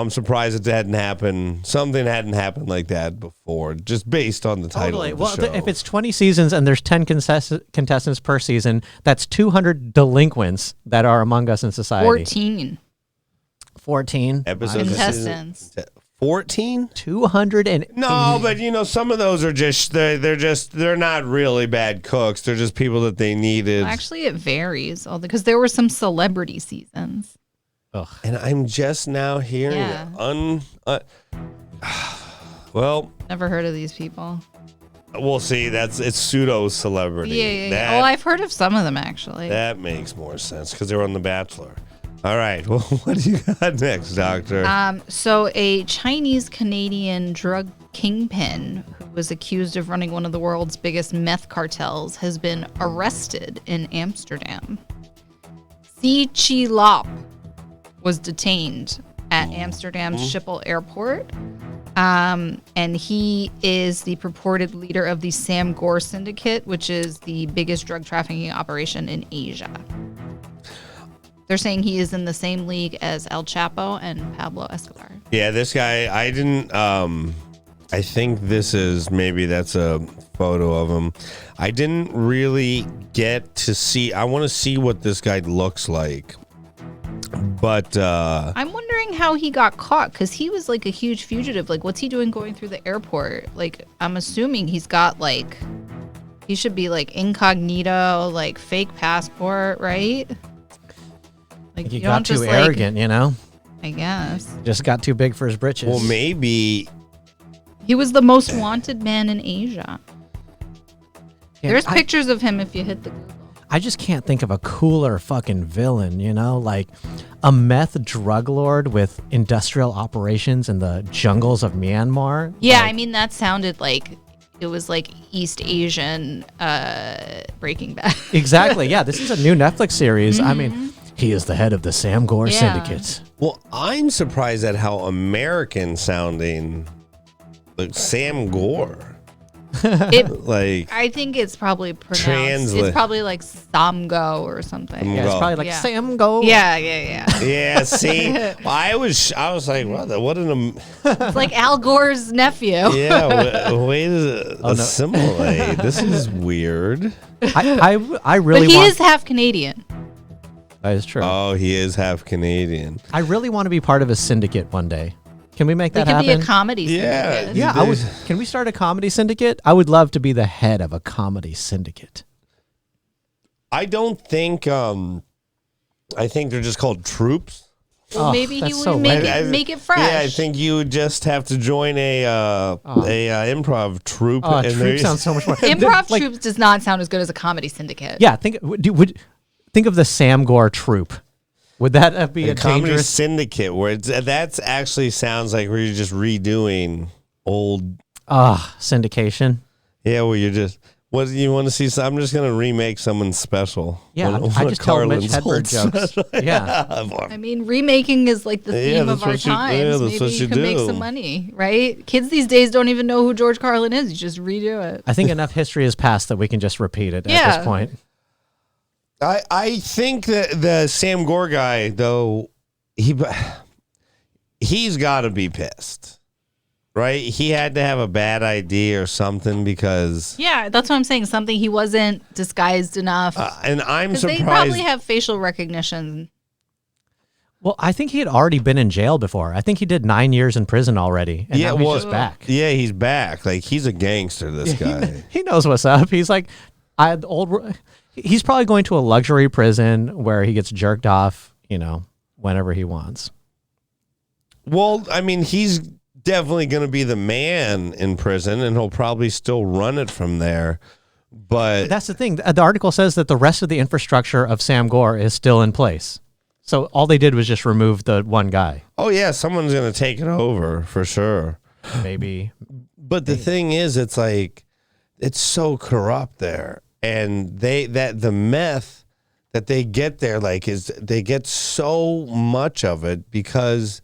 [SPEAKER 1] surprised it hadn't happened. Something hadn't happened like that before, just based on the title of the show.
[SPEAKER 2] If it's 20 seasons and there's 10 contestants per season, that's 200 delinquents that are among us in society.
[SPEAKER 3] 14
[SPEAKER 1] episodes.
[SPEAKER 3] contestants.
[SPEAKER 1] 14?
[SPEAKER 2] 200
[SPEAKER 1] No, but some of those are they're not really bad cooks. They're just people that they needed.
[SPEAKER 3] Well, actually, it varies because there were some celebrity seasons.
[SPEAKER 2] Ugh.
[SPEAKER 1] And I'm just now hearing it. Well,
[SPEAKER 3] Never heard of these people.
[SPEAKER 1] we'll see. It's pseudo celebrity.
[SPEAKER 3] Yeah. Oh, I've heard of some of them actually.
[SPEAKER 1] That makes more sense because they were on The Bachelor. All right. Well, what do you got next, Doctor?
[SPEAKER 3] So a Chinese-Canadian drug kingpin who was accused of running one of the world's biggest meth cartels has been arrested in Amsterdam. Si Chi Lop was detained at Amsterdam's Schiphol Airport And he is the purported leader of the Sam Gore Syndicate, which is the biggest drug trafficking operation in Asia. They're saying he is in the same league as El Chapo and Pablo Escobar.
[SPEAKER 1] Yeah, this guy, I didn't, I think that's a photo of him. I didn't really get to see, I want to see what this guy looks like. But
[SPEAKER 3] I'm wondering how he got caught, because he was like a huge fugitive. Like, what's he doing going through the airport? Like, I'm assuming he's got like, he should be like incognito, like fake passport, right? Like,
[SPEAKER 2] He got too arrogant, you know?
[SPEAKER 3] I guess.
[SPEAKER 2] Just got too big for his britches.
[SPEAKER 1] well, maybe
[SPEAKER 3] He was the most wanted man in Asia.
[SPEAKER 2] Yeah,
[SPEAKER 3] There's pictures of him if you hit the Google.
[SPEAKER 2] I just can't think of a cooler fucking villain, you know? Like a meth drug lord with industrial operations in the jungles of Myanmar.
[SPEAKER 3] Yeah,
[SPEAKER 2] Like,
[SPEAKER 3] I mean, that sounded like it was like East Asian Breaking Bad.
[SPEAKER 2] exactly. Yeah, this is a new Netflix series. I mean, he is the head of the Sam Gore
[SPEAKER 3] Yeah.
[SPEAKER 2] Syndicate.
[SPEAKER 1] Well, I'm surprised at how American sounding, like Sam Gore. Like,
[SPEAKER 3] I think it's probably pronounced.
[SPEAKER 1] Translate.
[SPEAKER 3] It's probably like Samgo or something.
[SPEAKER 2] Yeah, it's
[SPEAKER 1] Go.
[SPEAKER 2] probably like
[SPEAKER 3] Yeah.
[SPEAKER 2] Sam Gore.
[SPEAKER 3] Yeah.
[SPEAKER 1] yeah, see, well, I was like, what
[SPEAKER 3] It's like Al Gore's nephew.
[SPEAKER 1] yeah, way to assimilate. This is weird.
[SPEAKER 2] I
[SPEAKER 3] But
[SPEAKER 2] really
[SPEAKER 3] he
[SPEAKER 2] want.
[SPEAKER 3] is half Canadian.
[SPEAKER 2] That is true.
[SPEAKER 1] Oh, he is half Canadian.
[SPEAKER 2] I really want to be part of a syndicate one day. Can we make
[SPEAKER 3] We
[SPEAKER 2] that
[SPEAKER 3] could
[SPEAKER 2] happen?
[SPEAKER 3] be a comedy
[SPEAKER 1] Yeah.
[SPEAKER 3] syndicate.
[SPEAKER 2] Yeah, can we start a comedy syndicate? I would love to be the head of a comedy syndicate.
[SPEAKER 1] I don't think. I think they're just called troops.
[SPEAKER 3] Well,
[SPEAKER 2] Oh,
[SPEAKER 3] maybe he
[SPEAKER 2] that's
[SPEAKER 3] would
[SPEAKER 2] so
[SPEAKER 3] make
[SPEAKER 2] lame.
[SPEAKER 3] it fresh.
[SPEAKER 1] Yeah, I think you would just have to join a improv troupe.
[SPEAKER 2] Oh,
[SPEAKER 1] and
[SPEAKER 2] troop sounds so much more.
[SPEAKER 3] Improv
[SPEAKER 2] Like,
[SPEAKER 3] troops does not sound as good as a comedy syndicate.
[SPEAKER 2] Yeah, think of the Sam Gore troupe. Would that be a
[SPEAKER 1] comedy
[SPEAKER 2] dangerous?
[SPEAKER 1] syndicate where that's actually sounds like where you're just redoing old.
[SPEAKER 2] Syndication.
[SPEAKER 1] Yeah, where you're just. What do you want to see? So I'm just gonna remake someone special.
[SPEAKER 2] Yeah,
[SPEAKER 1] One
[SPEAKER 2] I
[SPEAKER 1] of
[SPEAKER 2] just tell Mitch
[SPEAKER 1] Carlin's old
[SPEAKER 2] Hedberg jokes.
[SPEAKER 1] special.
[SPEAKER 2] Yeah.
[SPEAKER 3] I mean, remaking is like the
[SPEAKER 1] Yeah,
[SPEAKER 3] theme of
[SPEAKER 1] that's
[SPEAKER 3] our
[SPEAKER 1] what you-
[SPEAKER 3] times.
[SPEAKER 1] yeah, that's
[SPEAKER 3] Maybe
[SPEAKER 1] what
[SPEAKER 3] you
[SPEAKER 1] you
[SPEAKER 3] can make
[SPEAKER 1] do.
[SPEAKER 3] some money, right? Kids these days don't even know who George Carlin is. You just redo it.
[SPEAKER 2] I think enough history has passed that we can just repeat it at
[SPEAKER 3] Yeah.
[SPEAKER 2] this point.
[SPEAKER 1] I think that the Sam Gore guy though, he's got to be pissed, right? He had to have a bad idea or something because.
[SPEAKER 3] Yeah, that's what I'm saying. Something he wasn't disguised enough.
[SPEAKER 1] And I'm
[SPEAKER 3] Because
[SPEAKER 1] surprised.
[SPEAKER 3] they probably have facial recognition.
[SPEAKER 2] Well, I think he had already been in jail before. I think he did 9 years in prison already, and now he's just back.
[SPEAKER 1] Yeah, he's back. Like he's a gangster. This guy.
[SPEAKER 2] He knows what's up. He's like, he's probably going to a luxury prison where he gets jerked off, whenever he wants.
[SPEAKER 1] Well, I mean, he's definitely going to be the man in prison, and he'll probably still run it from there. But
[SPEAKER 2] That's the thing. The article says that the rest of the infrastructure of Sam Gore is still in place. So all they did was just remove the one guy.
[SPEAKER 1] oh yeah, someone's going to take it over for sure.
[SPEAKER 2] Maybe.
[SPEAKER 1] But the thing is, it's like it's so corrupt there, and the meth that they get there, they get so much of it because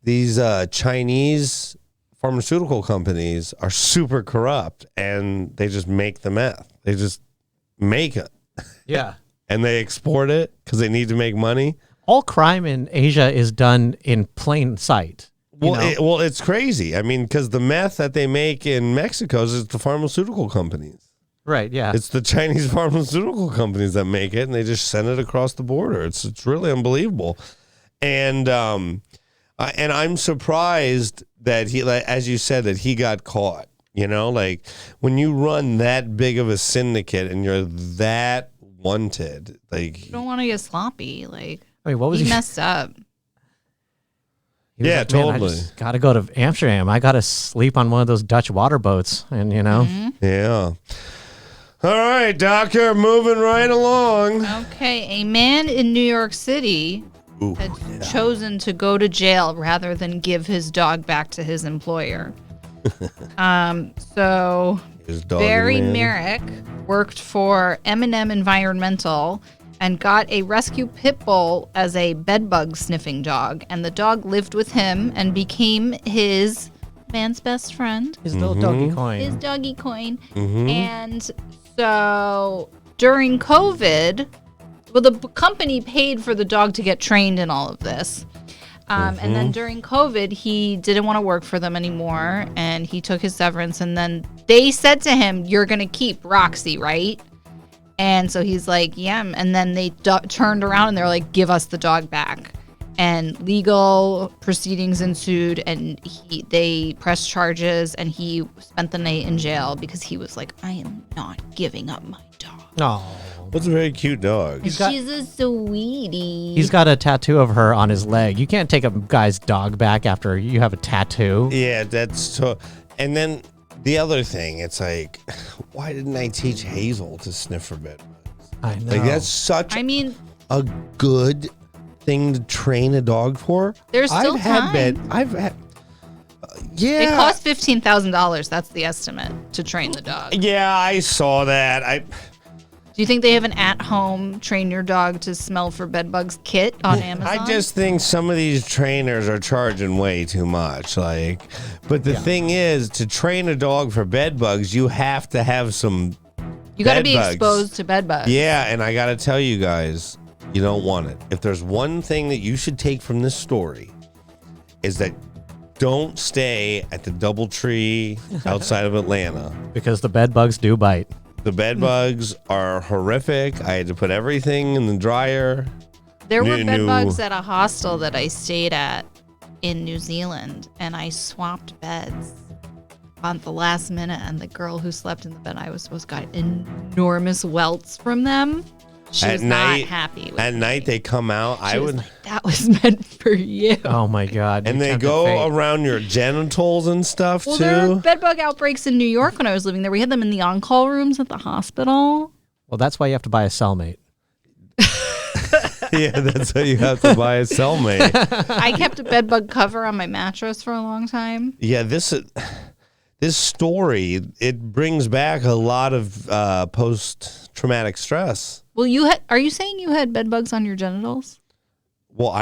[SPEAKER 1] these Chinese pharmaceutical companies are super corrupt, and they just make the meth. They just make it,
[SPEAKER 2] Yeah.
[SPEAKER 1] and they export it because they need to make money.
[SPEAKER 2] All crime in Asia is done in plain sight.
[SPEAKER 1] Well, it's crazy. I mean, because the meth that they make in Mexico is the pharmaceutical companies.
[SPEAKER 2] Right, yeah.
[SPEAKER 1] It's the Chinese pharmaceutical companies that make it, and they just send it across the border. It's really unbelievable, and I'm surprised that he, like, as you said, that he got caught. Like when you run that big of a syndicate and you're that wanted, like
[SPEAKER 3] You don't want to get sloppy. Like,
[SPEAKER 2] I mean, what was
[SPEAKER 3] he
[SPEAKER 2] he?
[SPEAKER 3] messed up.
[SPEAKER 2] He was
[SPEAKER 1] Yeah,
[SPEAKER 2] like, "Man,
[SPEAKER 1] totally.
[SPEAKER 2] I just got to go to Amsterdam. I got to sleep on one of those Dutch water boats." And,
[SPEAKER 1] yeah. All right, Doctor, moving right along.
[SPEAKER 3] Okay, a man in New York City
[SPEAKER 1] Ooh,
[SPEAKER 3] had chosen to go to jail rather than give his dog back to his employer. So
[SPEAKER 1] his dog
[SPEAKER 3] Barry
[SPEAKER 1] man.
[SPEAKER 3] Merrick worked for M&M Environmental and got a rescue pit bull as a bedbug sniffing dog, and the dog lived with him and became his man's best friend.
[SPEAKER 2] His little doggy coin.
[SPEAKER 3] His doggy coin. And so during COVID, well, the company paid for the dog to get trained in all of this. And then during COVID, he didn't want to work for them anymore, and he took his severance. And then they said to him, "You're going to keep Roxy, right?" And so he's like, "Yeah." And then they turned around and they're like, "Give us the dog back." And legal proceedings ensued, and they pressed charges, and he spent the night in jail because he was like, "I am not giving up my dog."
[SPEAKER 2] Oh.
[SPEAKER 1] That's a very cute dog.
[SPEAKER 3] She's a sweetie.
[SPEAKER 2] He's got a tattoo of her on his leg. You can't take a guy's dog back after you have a tattoo.
[SPEAKER 1] Yeah, that's so. And then the other thing, it's like, why didn't I teach Hazel to sniff for bed bugs?
[SPEAKER 2] I know.
[SPEAKER 1] Like, that's such
[SPEAKER 3] I mean,
[SPEAKER 1] a good thing to train a dog for.
[SPEAKER 3] There's still time.
[SPEAKER 1] I've had. Yeah.
[SPEAKER 3] It costs $15,000. That's the estimate to train the dog.
[SPEAKER 1] Yeah, I saw that.
[SPEAKER 3] Do you think they have an at-home train your dog to smell for bed bugs kit on Amazon?
[SPEAKER 1] I just think some of these trainers are charging way too much. But the thing is, to train a dog for bed bugs, you have to have some.
[SPEAKER 3] You got to be
[SPEAKER 1] bugs.
[SPEAKER 3] exposed to bed bugs.
[SPEAKER 1] Yeah, and I got to tell you guys, you don't want it. If there's one thing that you should take from this story, is that don't stay at the DoubleTree outside of Atlanta.
[SPEAKER 2] Because the bed bugs do bite.
[SPEAKER 1] The bed bugs are horrific. I had to put everything in the dryer.
[SPEAKER 3] There were bed bugs at a hostel that I stayed at in New Zealand, and I swapped beds on the last minute, and the girl who slept in the bed I was supposed to got enormous welts from them. She was not happy with
[SPEAKER 1] At
[SPEAKER 3] me.
[SPEAKER 1] night, they come out.
[SPEAKER 3] She was like, that was meant for you.
[SPEAKER 2] Oh, my God.
[SPEAKER 1] And they go around your genitals and stuff,
[SPEAKER 3] Well,
[SPEAKER 1] too.
[SPEAKER 3] there were bed bug outbreaks in New York when I was living there. We had them in the on-call rooms at the hospital.
[SPEAKER 2] Well, that's why you have to buy a cellmate.
[SPEAKER 1] Yeah, that's how you have to buy a cellmate.
[SPEAKER 3] I kept a bed bug cover on my mattress for a long time.
[SPEAKER 1] Yeah, this story, it brings back a lot of post-traumatic stress.
[SPEAKER 3] Well, are you saying you had bed bugs on your genitals?
[SPEAKER 1] Well,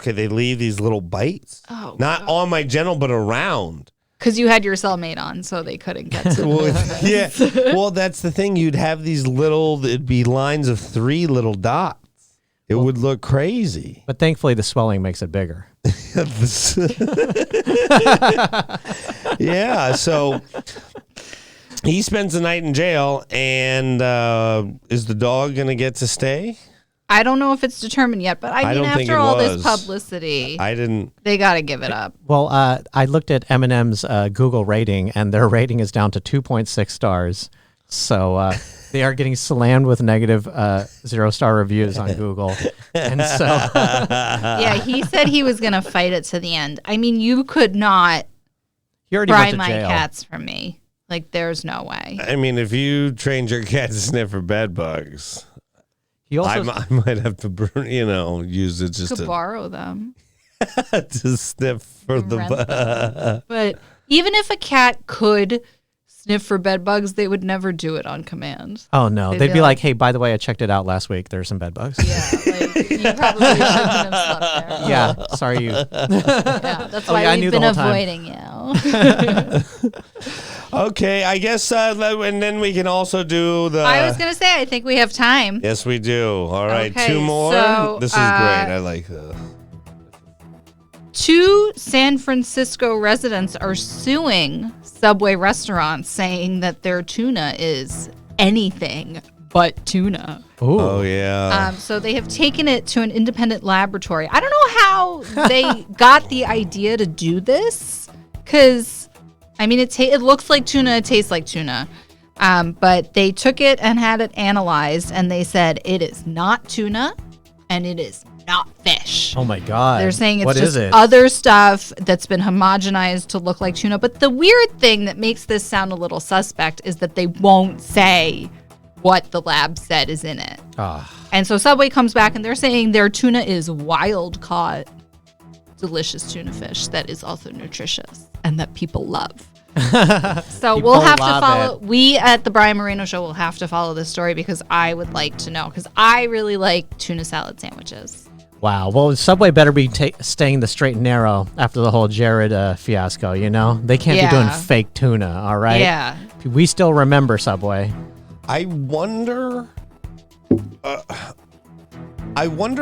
[SPEAKER 1] they leave these little bites.
[SPEAKER 3] Oh,
[SPEAKER 1] Not on my genital, but around.
[SPEAKER 3] Because you had your cellmate on, so they couldn't get to
[SPEAKER 1] Well, yeah. Well, that's the thing. You'd have these it'd be lines of 3 little dots. It would look crazy.
[SPEAKER 2] But thankfully, the swelling makes it bigger.
[SPEAKER 1] Yeah, so he spends the night in jail, and is the dog going to get to stay?
[SPEAKER 3] I don't know if it's determined yet, but I mean,
[SPEAKER 1] don't think
[SPEAKER 3] after
[SPEAKER 1] it
[SPEAKER 3] all
[SPEAKER 1] was.
[SPEAKER 3] this publicity,
[SPEAKER 1] They
[SPEAKER 3] got to give it up.
[SPEAKER 2] Well, I looked at Eminem's Google rating, and their rating is down to 2.6 stars. So they are getting slammed with negative 0-star reviews on Google. And so...
[SPEAKER 3] Yeah, he said he was going to fight it to the end. I mean, you could not
[SPEAKER 2] He already
[SPEAKER 3] pry
[SPEAKER 2] went to
[SPEAKER 3] my
[SPEAKER 2] jail.
[SPEAKER 3] cats from me. Like, there's no way.
[SPEAKER 1] I mean, if you trained your cat to sniff for bed bugs,
[SPEAKER 2] He also
[SPEAKER 1] I might have to, use it just
[SPEAKER 3] Could
[SPEAKER 1] to
[SPEAKER 3] borrow them.
[SPEAKER 1] to sniff for the
[SPEAKER 3] Rent
[SPEAKER 1] bug.
[SPEAKER 3] them. But even if a cat could sniff for bed bugs, they would never do it on command.
[SPEAKER 2] Oh, no. They'd be like, hey, by the way, I checked it out last week. There's some bed bugs.
[SPEAKER 3] Yeah, like, you probably shouldn't have slept there.
[SPEAKER 2] Yeah, sorry you.
[SPEAKER 3] Yeah, that's why
[SPEAKER 2] I
[SPEAKER 3] we've
[SPEAKER 2] knew
[SPEAKER 3] been
[SPEAKER 2] the whole time.
[SPEAKER 3] avoiding you.
[SPEAKER 1] Okay, I guess, and then we can also do the...
[SPEAKER 3] I was going to say, I think we have time.
[SPEAKER 1] Yes, we do. All right,
[SPEAKER 3] Okay,
[SPEAKER 1] 2 more.
[SPEAKER 3] so,
[SPEAKER 1] This is great. I like this.
[SPEAKER 3] 2 San Francisco residents are suing Subway restaurants, saying that their tuna is anything but tuna.
[SPEAKER 2] Ooh.
[SPEAKER 1] Oh, yeah.
[SPEAKER 3] So they have taken it to an independent laboratory. I don't know how they got the idea to do this, because, I mean, it looks like tuna, it tastes like tuna. But they took it and had it analyzed, and they said it is not tuna, and it is not fish.
[SPEAKER 2] Oh, my God.
[SPEAKER 3] They're saying it's
[SPEAKER 2] What
[SPEAKER 3] just
[SPEAKER 2] is it?
[SPEAKER 3] other stuff that's been homogenized to look like tuna. But the weird thing that makes this sound a little suspect is that they won't say what the lab said is in it. And so Subway comes back and they're saying their tuna is wild caught, delicious tuna fish that is also nutritious and that people love. So we'll have to follow. We at the Brian Moreno Show will have to follow this story because I would like to know, because I really like tuna salad sandwiches.
[SPEAKER 2] Wow. Well, Subway better be staying the straight and narrow after the whole Jared fiasco, you know? They can't be doing fake tuna, all right?
[SPEAKER 3] Yeah.
[SPEAKER 2] We still remember Subway.
[SPEAKER 1] I wonder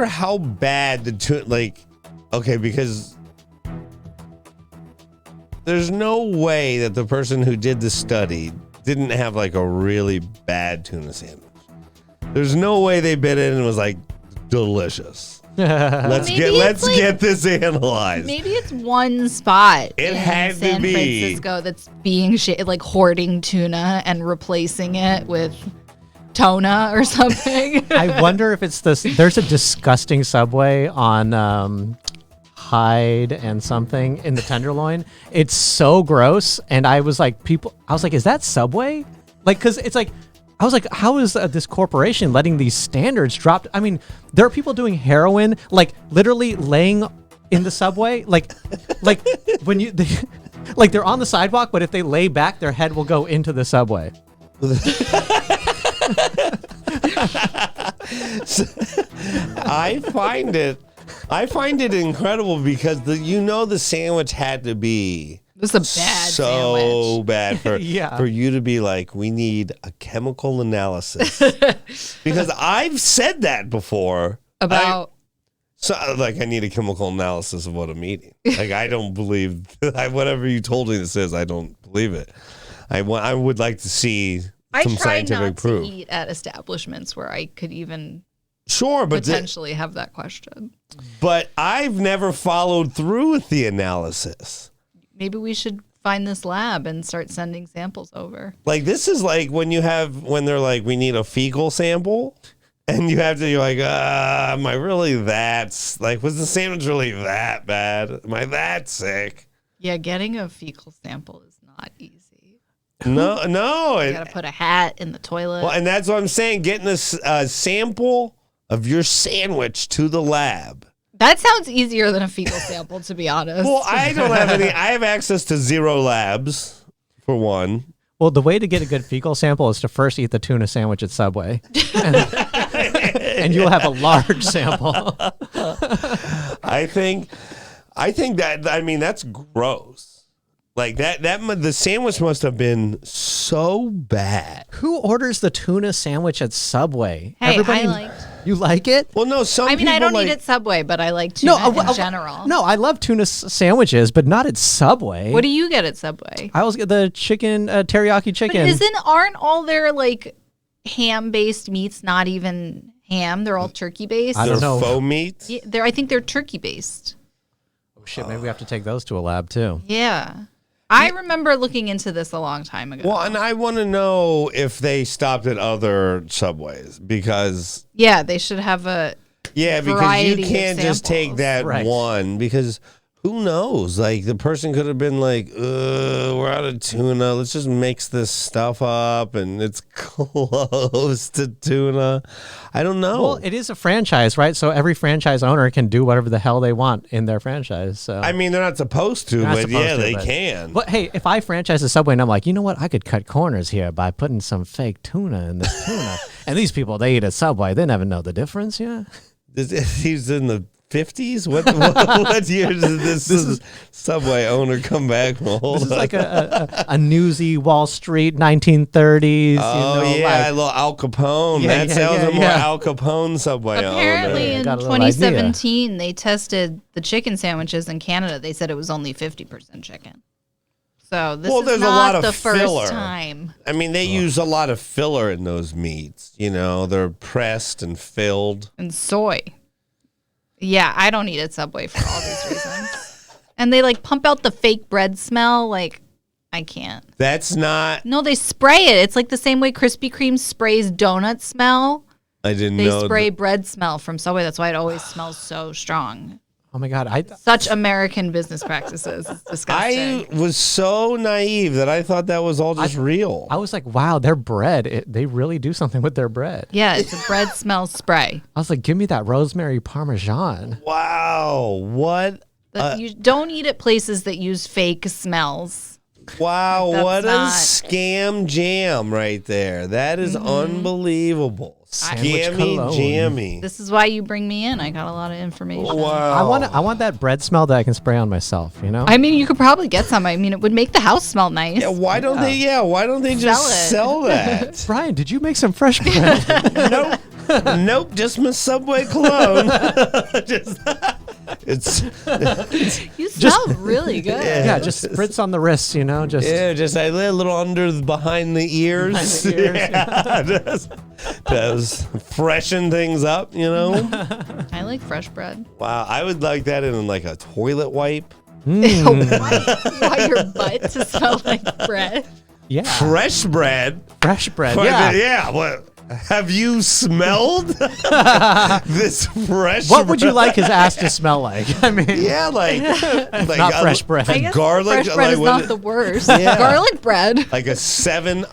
[SPEAKER 1] how bad the tuna, like, okay, because there's no way that the person who did the study didn't have like a really bad tuna sandwich. There's no way they bit it and was like delicious. Let's get this analyzed.
[SPEAKER 3] Maybe it's one spot
[SPEAKER 1] It
[SPEAKER 3] in
[SPEAKER 1] had
[SPEAKER 3] San
[SPEAKER 1] to be.
[SPEAKER 3] Francisco that's being like hoarding tuna and replacing it with tuna or something.
[SPEAKER 2] I wonder if it's this. There's a disgusting Subway on Hyde and something in the Tenderloin. It's so gross. And I was like, is that Subway? Like, because it's like, I was like, how is this corporation letting these standards drop? I mean, there are people doing heroin, like literally laying in the subway, like when they're on the sidewalk, but if they lay back, their head will go into the subway.
[SPEAKER 1] I find it incredible because the sandwich had to be.
[SPEAKER 3] It was a bad
[SPEAKER 1] so
[SPEAKER 3] sandwich.
[SPEAKER 1] bad for for you to be like, we need a chemical analysis. Because I've said that before.
[SPEAKER 3] About
[SPEAKER 1] I need a chemical analysis of what I'm eating. Like, I don't believe whatever you told me this is. I don't believe it. I would like to see some scientific proof.
[SPEAKER 3] I try not to eat at establishments where I could even
[SPEAKER 1] but
[SPEAKER 3] potentially have that question.
[SPEAKER 1] But I've never followed through with the analysis.
[SPEAKER 3] Maybe we should find this lab and start sending samples over.
[SPEAKER 1] Like, this is like when they're like, we need a fecal sample, and you're like, am I really that, like, was the sandwich really that bad? Am I that sick?
[SPEAKER 3] Yeah, getting a fecal sample is not easy.
[SPEAKER 1] No.
[SPEAKER 3] You gotta put a hat in the toilet.
[SPEAKER 1] Well, and that's what I'm saying, getting a sample of your sandwich to the lab.
[SPEAKER 3] That sounds easier than a fecal sample, to be honest.
[SPEAKER 1] Well, I don't have any. I have access to 0 labs, for one.
[SPEAKER 2] Well, the way to get a good fecal sample is to first eat the tuna sandwich at Subway, and you'll have a large sample.
[SPEAKER 1] I think that, I mean, that's gross. Like that the sandwich must have been so bad.
[SPEAKER 2] Who orders the tuna sandwich at Subway?
[SPEAKER 3] Hey,
[SPEAKER 2] You like it?
[SPEAKER 1] Well, no,
[SPEAKER 3] I don't eat at Subway, but I like tuna in general.
[SPEAKER 2] No, I love tuna sandwiches, but not at Subway.
[SPEAKER 3] What do you get at Subway?
[SPEAKER 2] I always get the chicken, teriyaki chicken.
[SPEAKER 3] But aren't all their like ham-based meats not even ham? They're all turkey-based.
[SPEAKER 2] I don't know.
[SPEAKER 1] Faux meats?
[SPEAKER 3] Yeah, I think they're turkey-based.
[SPEAKER 2] Oh shit! Maybe we have to take those to a lab too.
[SPEAKER 3] Yeah. I remember looking into this a long time ago.
[SPEAKER 1] Well, and I want to know if they stopped at other Subways, because
[SPEAKER 3] they should have a
[SPEAKER 1] because you can't just take
[SPEAKER 3] samples.
[SPEAKER 1] that
[SPEAKER 2] Right.
[SPEAKER 1] one, because who knows? Like, the person could have been like, we're out of tuna. Let's just mix this stuff up, and it's close to tuna. I don't know.
[SPEAKER 2] Well, it is a franchise, right? So every franchise owner can do whatever the hell they want in their franchise. So
[SPEAKER 1] I mean, they're not supposed to, but they can.
[SPEAKER 2] But hey, if I franchise a Subway and I'm like, you know what? I could cut corners here by putting some fake tuna in this tuna. And these people, they eat at Subway. They never know the difference, yeah?
[SPEAKER 1] He's in the 50s? What year did this Subway owner come back from?
[SPEAKER 2] This is like a newsy Wall Street 1930s.
[SPEAKER 1] Oh, a little Al Capone.
[SPEAKER 2] Yeah,
[SPEAKER 1] That sounds a more
[SPEAKER 2] yeah.
[SPEAKER 1] Al Capone Subway
[SPEAKER 3] Apparently
[SPEAKER 1] owner.
[SPEAKER 3] in
[SPEAKER 2] Got a little
[SPEAKER 3] 2017, they tested the chicken sandwiches in Canada. They said it was only 50% chicken. So this is
[SPEAKER 1] there's a
[SPEAKER 3] not
[SPEAKER 1] lot of
[SPEAKER 3] the
[SPEAKER 1] filler.
[SPEAKER 3] first time.
[SPEAKER 1] I mean, they use a lot of filler in those meats. You know, they're pressed and filled.
[SPEAKER 3] And soy. Yeah, I don't eat at Subway for all these reasons. And they like pump out the fake bread smell. Like, I can't.
[SPEAKER 1] That's not.
[SPEAKER 3] No, they spray it. It's like the same way Krispy Kreme sprays donut smell.
[SPEAKER 1] I didn't
[SPEAKER 3] They
[SPEAKER 1] know.
[SPEAKER 3] spray bread smell from Subway. That's why it always smells so strong.
[SPEAKER 2] Oh my God.
[SPEAKER 3] Such American business practices. It's disgusting.
[SPEAKER 1] I was so naive that I thought that was all just real.
[SPEAKER 2] I was like, wow, their bread, they really do something with their bread.
[SPEAKER 3] Yeah, it's a bread smell spray.
[SPEAKER 2] I was like, give me that rosemary parmesan.
[SPEAKER 1] Wow. What?
[SPEAKER 3] You don't eat at places that use fake smells.
[SPEAKER 1] Wow,
[SPEAKER 3] That's
[SPEAKER 1] what
[SPEAKER 3] not-
[SPEAKER 1] a scam jam right there. That is unbelievable.
[SPEAKER 2] Sandwich
[SPEAKER 1] Scammy
[SPEAKER 2] cologne.
[SPEAKER 1] jammy.
[SPEAKER 3] This is why you bring me in. I got a lot of information.
[SPEAKER 1] Wow.
[SPEAKER 2] I want that bread smell that I can spray on myself, you know?
[SPEAKER 3] I mean, you could probably get some. I mean, it would make the house smell nice.
[SPEAKER 1] Yeah, why don't they just sell that?
[SPEAKER 2] Brian, did you make some fresh bread?
[SPEAKER 1] Nope. Nope, just my Subway cologne. It's
[SPEAKER 3] You smell really good.
[SPEAKER 2] yeah, just spritz on the wrists, you know? Just
[SPEAKER 1] just a little behind the ears.
[SPEAKER 2] Behind the ears.
[SPEAKER 1] Yeah, does freshen things up, you know?
[SPEAKER 3] I like fresh bread.
[SPEAKER 1] Wow, I would like that in like a toilet wipe.
[SPEAKER 3] Why your butt to smell like bread?
[SPEAKER 2] yeah.
[SPEAKER 1] Fresh bread.
[SPEAKER 2] Fresh bread.
[SPEAKER 1] But,
[SPEAKER 2] Yeah.
[SPEAKER 1] yeah. What? Have you smelled this fresh?
[SPEAKER 2] What would you
[SPEAKER 1] bread?
[SPEAKER 2] like his ass to smell like? I mean,
[SPEAKER 1] Yeah, like
[SPEAKER 2] not fresh bread.
[SPEAKER 3] I guess
[SPEAKER 1] garlic.
[SPEAKER 3] fresh bread is
[SPEAKER 1] what
[SPEAKER 3] not the worst.
[SPEAKER 1] Yeah.
[SPEAKER 3] Garlic bread.
[SPEAKER 1] like a seven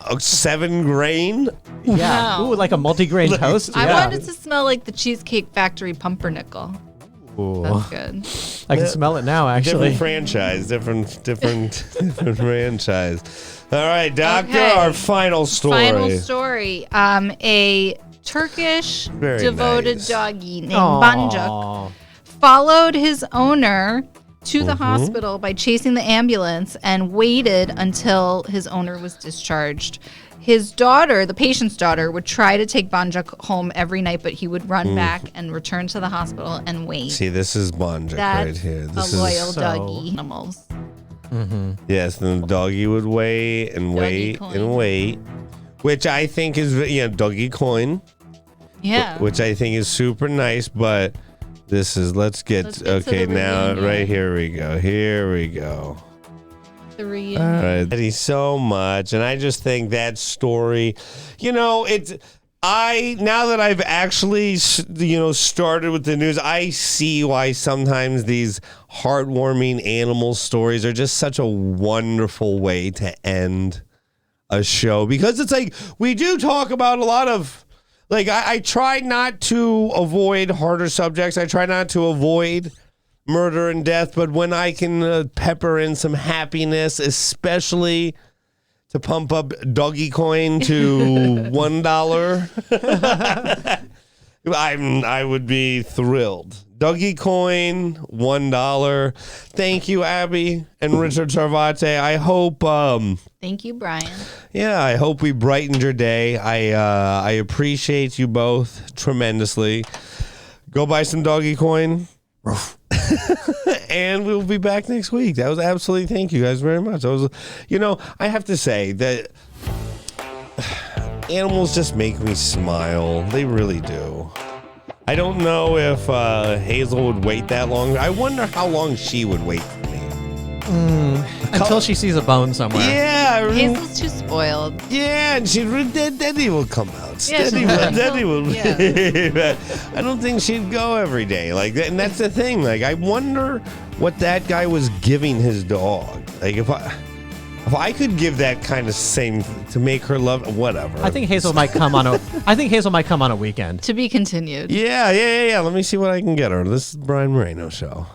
[SPEAKER 1] grain.
[SPEAKER 2] yeah.
[SPEAKER 3] No.
[SPEAKER 2] Ooh, like a multigrain toast.
[SPEAKER 3] I
[SPEAKER 2] Yeah.
[SPEAKER 3] want it to smell like the Cheesecake Factory pumpernickel.
[SPEAKER 2] Ooh.
[SPEAKER 3] That's good.
[SPEAKER 2] I can smell it now, actually.
[SPEAKER 1] Different franchise, different franchise. All right, Doctor,
[SPEAKER 3] Okay.
[SPEAKER 1] our final story.
[SPEAKER 3] Final story. A Turkish
[SPEAKER 1] Very
[SPEAKER 3] devoted
[SPEAKER 1] nice.
[SPEAKER 3] doggy named Banjuk
[SPEAKER 2] Aw.
[SPEAKER 3] followed his owner to
[SPEAKER 1] Mm-hmm.
[SPEAKER 3] the hospital by chasing the ambulance and waited until his owner was discharged. His daughter, the patient's daughter, would try to take Banjuk home every night, but he would run back and return to the hospital and wait.
[SPEAKER 1] See, this is Bonjuk right
[SPEAKER 3] That's
[SPEAKER 1] here.
[SPEAKER 3] a
[SPEAKER 1] This
[SPEAKER 3] loyal
[SPEAKER 1] is
[SPEAKER 2] so-
[SPEAKER 3] doggy. Animals.
[SPEAKER 1] yes. And the doggy would wait and wait
[SPEAKER 3] coin.
[SPEAKER 1] and wait, which I think is doggy coin,
[SPEAKER 3] Yeah.
[SPEAKER 1] which I think is super nice. But this is
[SPEAKER 3] Let's get to
[SPEAKER 1] okay.
[SPEAKER 3] the
[SPEAKER 1] Now,
[SPEAKER 3] reunion.
[SPEAKER 1] right here we go. Here we go.
[SPEAKER 3] The reunion.
[SPEAKER 1] All right. Thank you so much. And I just think that story, now that I've actually, started with the news, I see why sometimes these heartwarming animal stories are just such a wonderful way to end a show, because it's like we do talk about a lot of, like, I try not to avoid harder subjects. I try not to avoid murder and death, but when I can pepper in some happiness, especially to pump up DogeCoin to $1, I would be thrilled. DogeCoin, $1. Thank you, Abby and Richard Sarvate. I hope,
[SPEAKER 3] Thank you, Brian.
[SPEAKER 1] I hope we brightened your day. I appreciate you both tremendously. Go buy some DogeCoin. And we'll be back next week. That was absolutely, thank you guys very much. That was, I have to say that animals just make me smile. They really do. I don't know if Hazel would wait that long. I wonder how long she would wait for me.
[SPEAKER 2] Until she sees a bone somewhere.
[SPEAKER 1] Yeah,
[SPEAKER 3] Hazel's too spoiled.
[SPEAKER 1] yeah, and Daddy will come out.
[SPEAKER 3] Yeah,
[SPEAKER 1] Daddy will.
[SPEAKER 3] yeah.
[SPEAKER 1] I don't think she'd go every day like that, and that's the thing. Like, I wonder what that guy was giving his dog. Like, if I could give that kind of same to make her love, whatever.
[SPEAKER 2] I think Hazel might come on a weekend.
[SPEAKER 3] To be continued.
[SPEAKER 1] Yeah. Let me see what I can get her. This is Brian Moreno Show.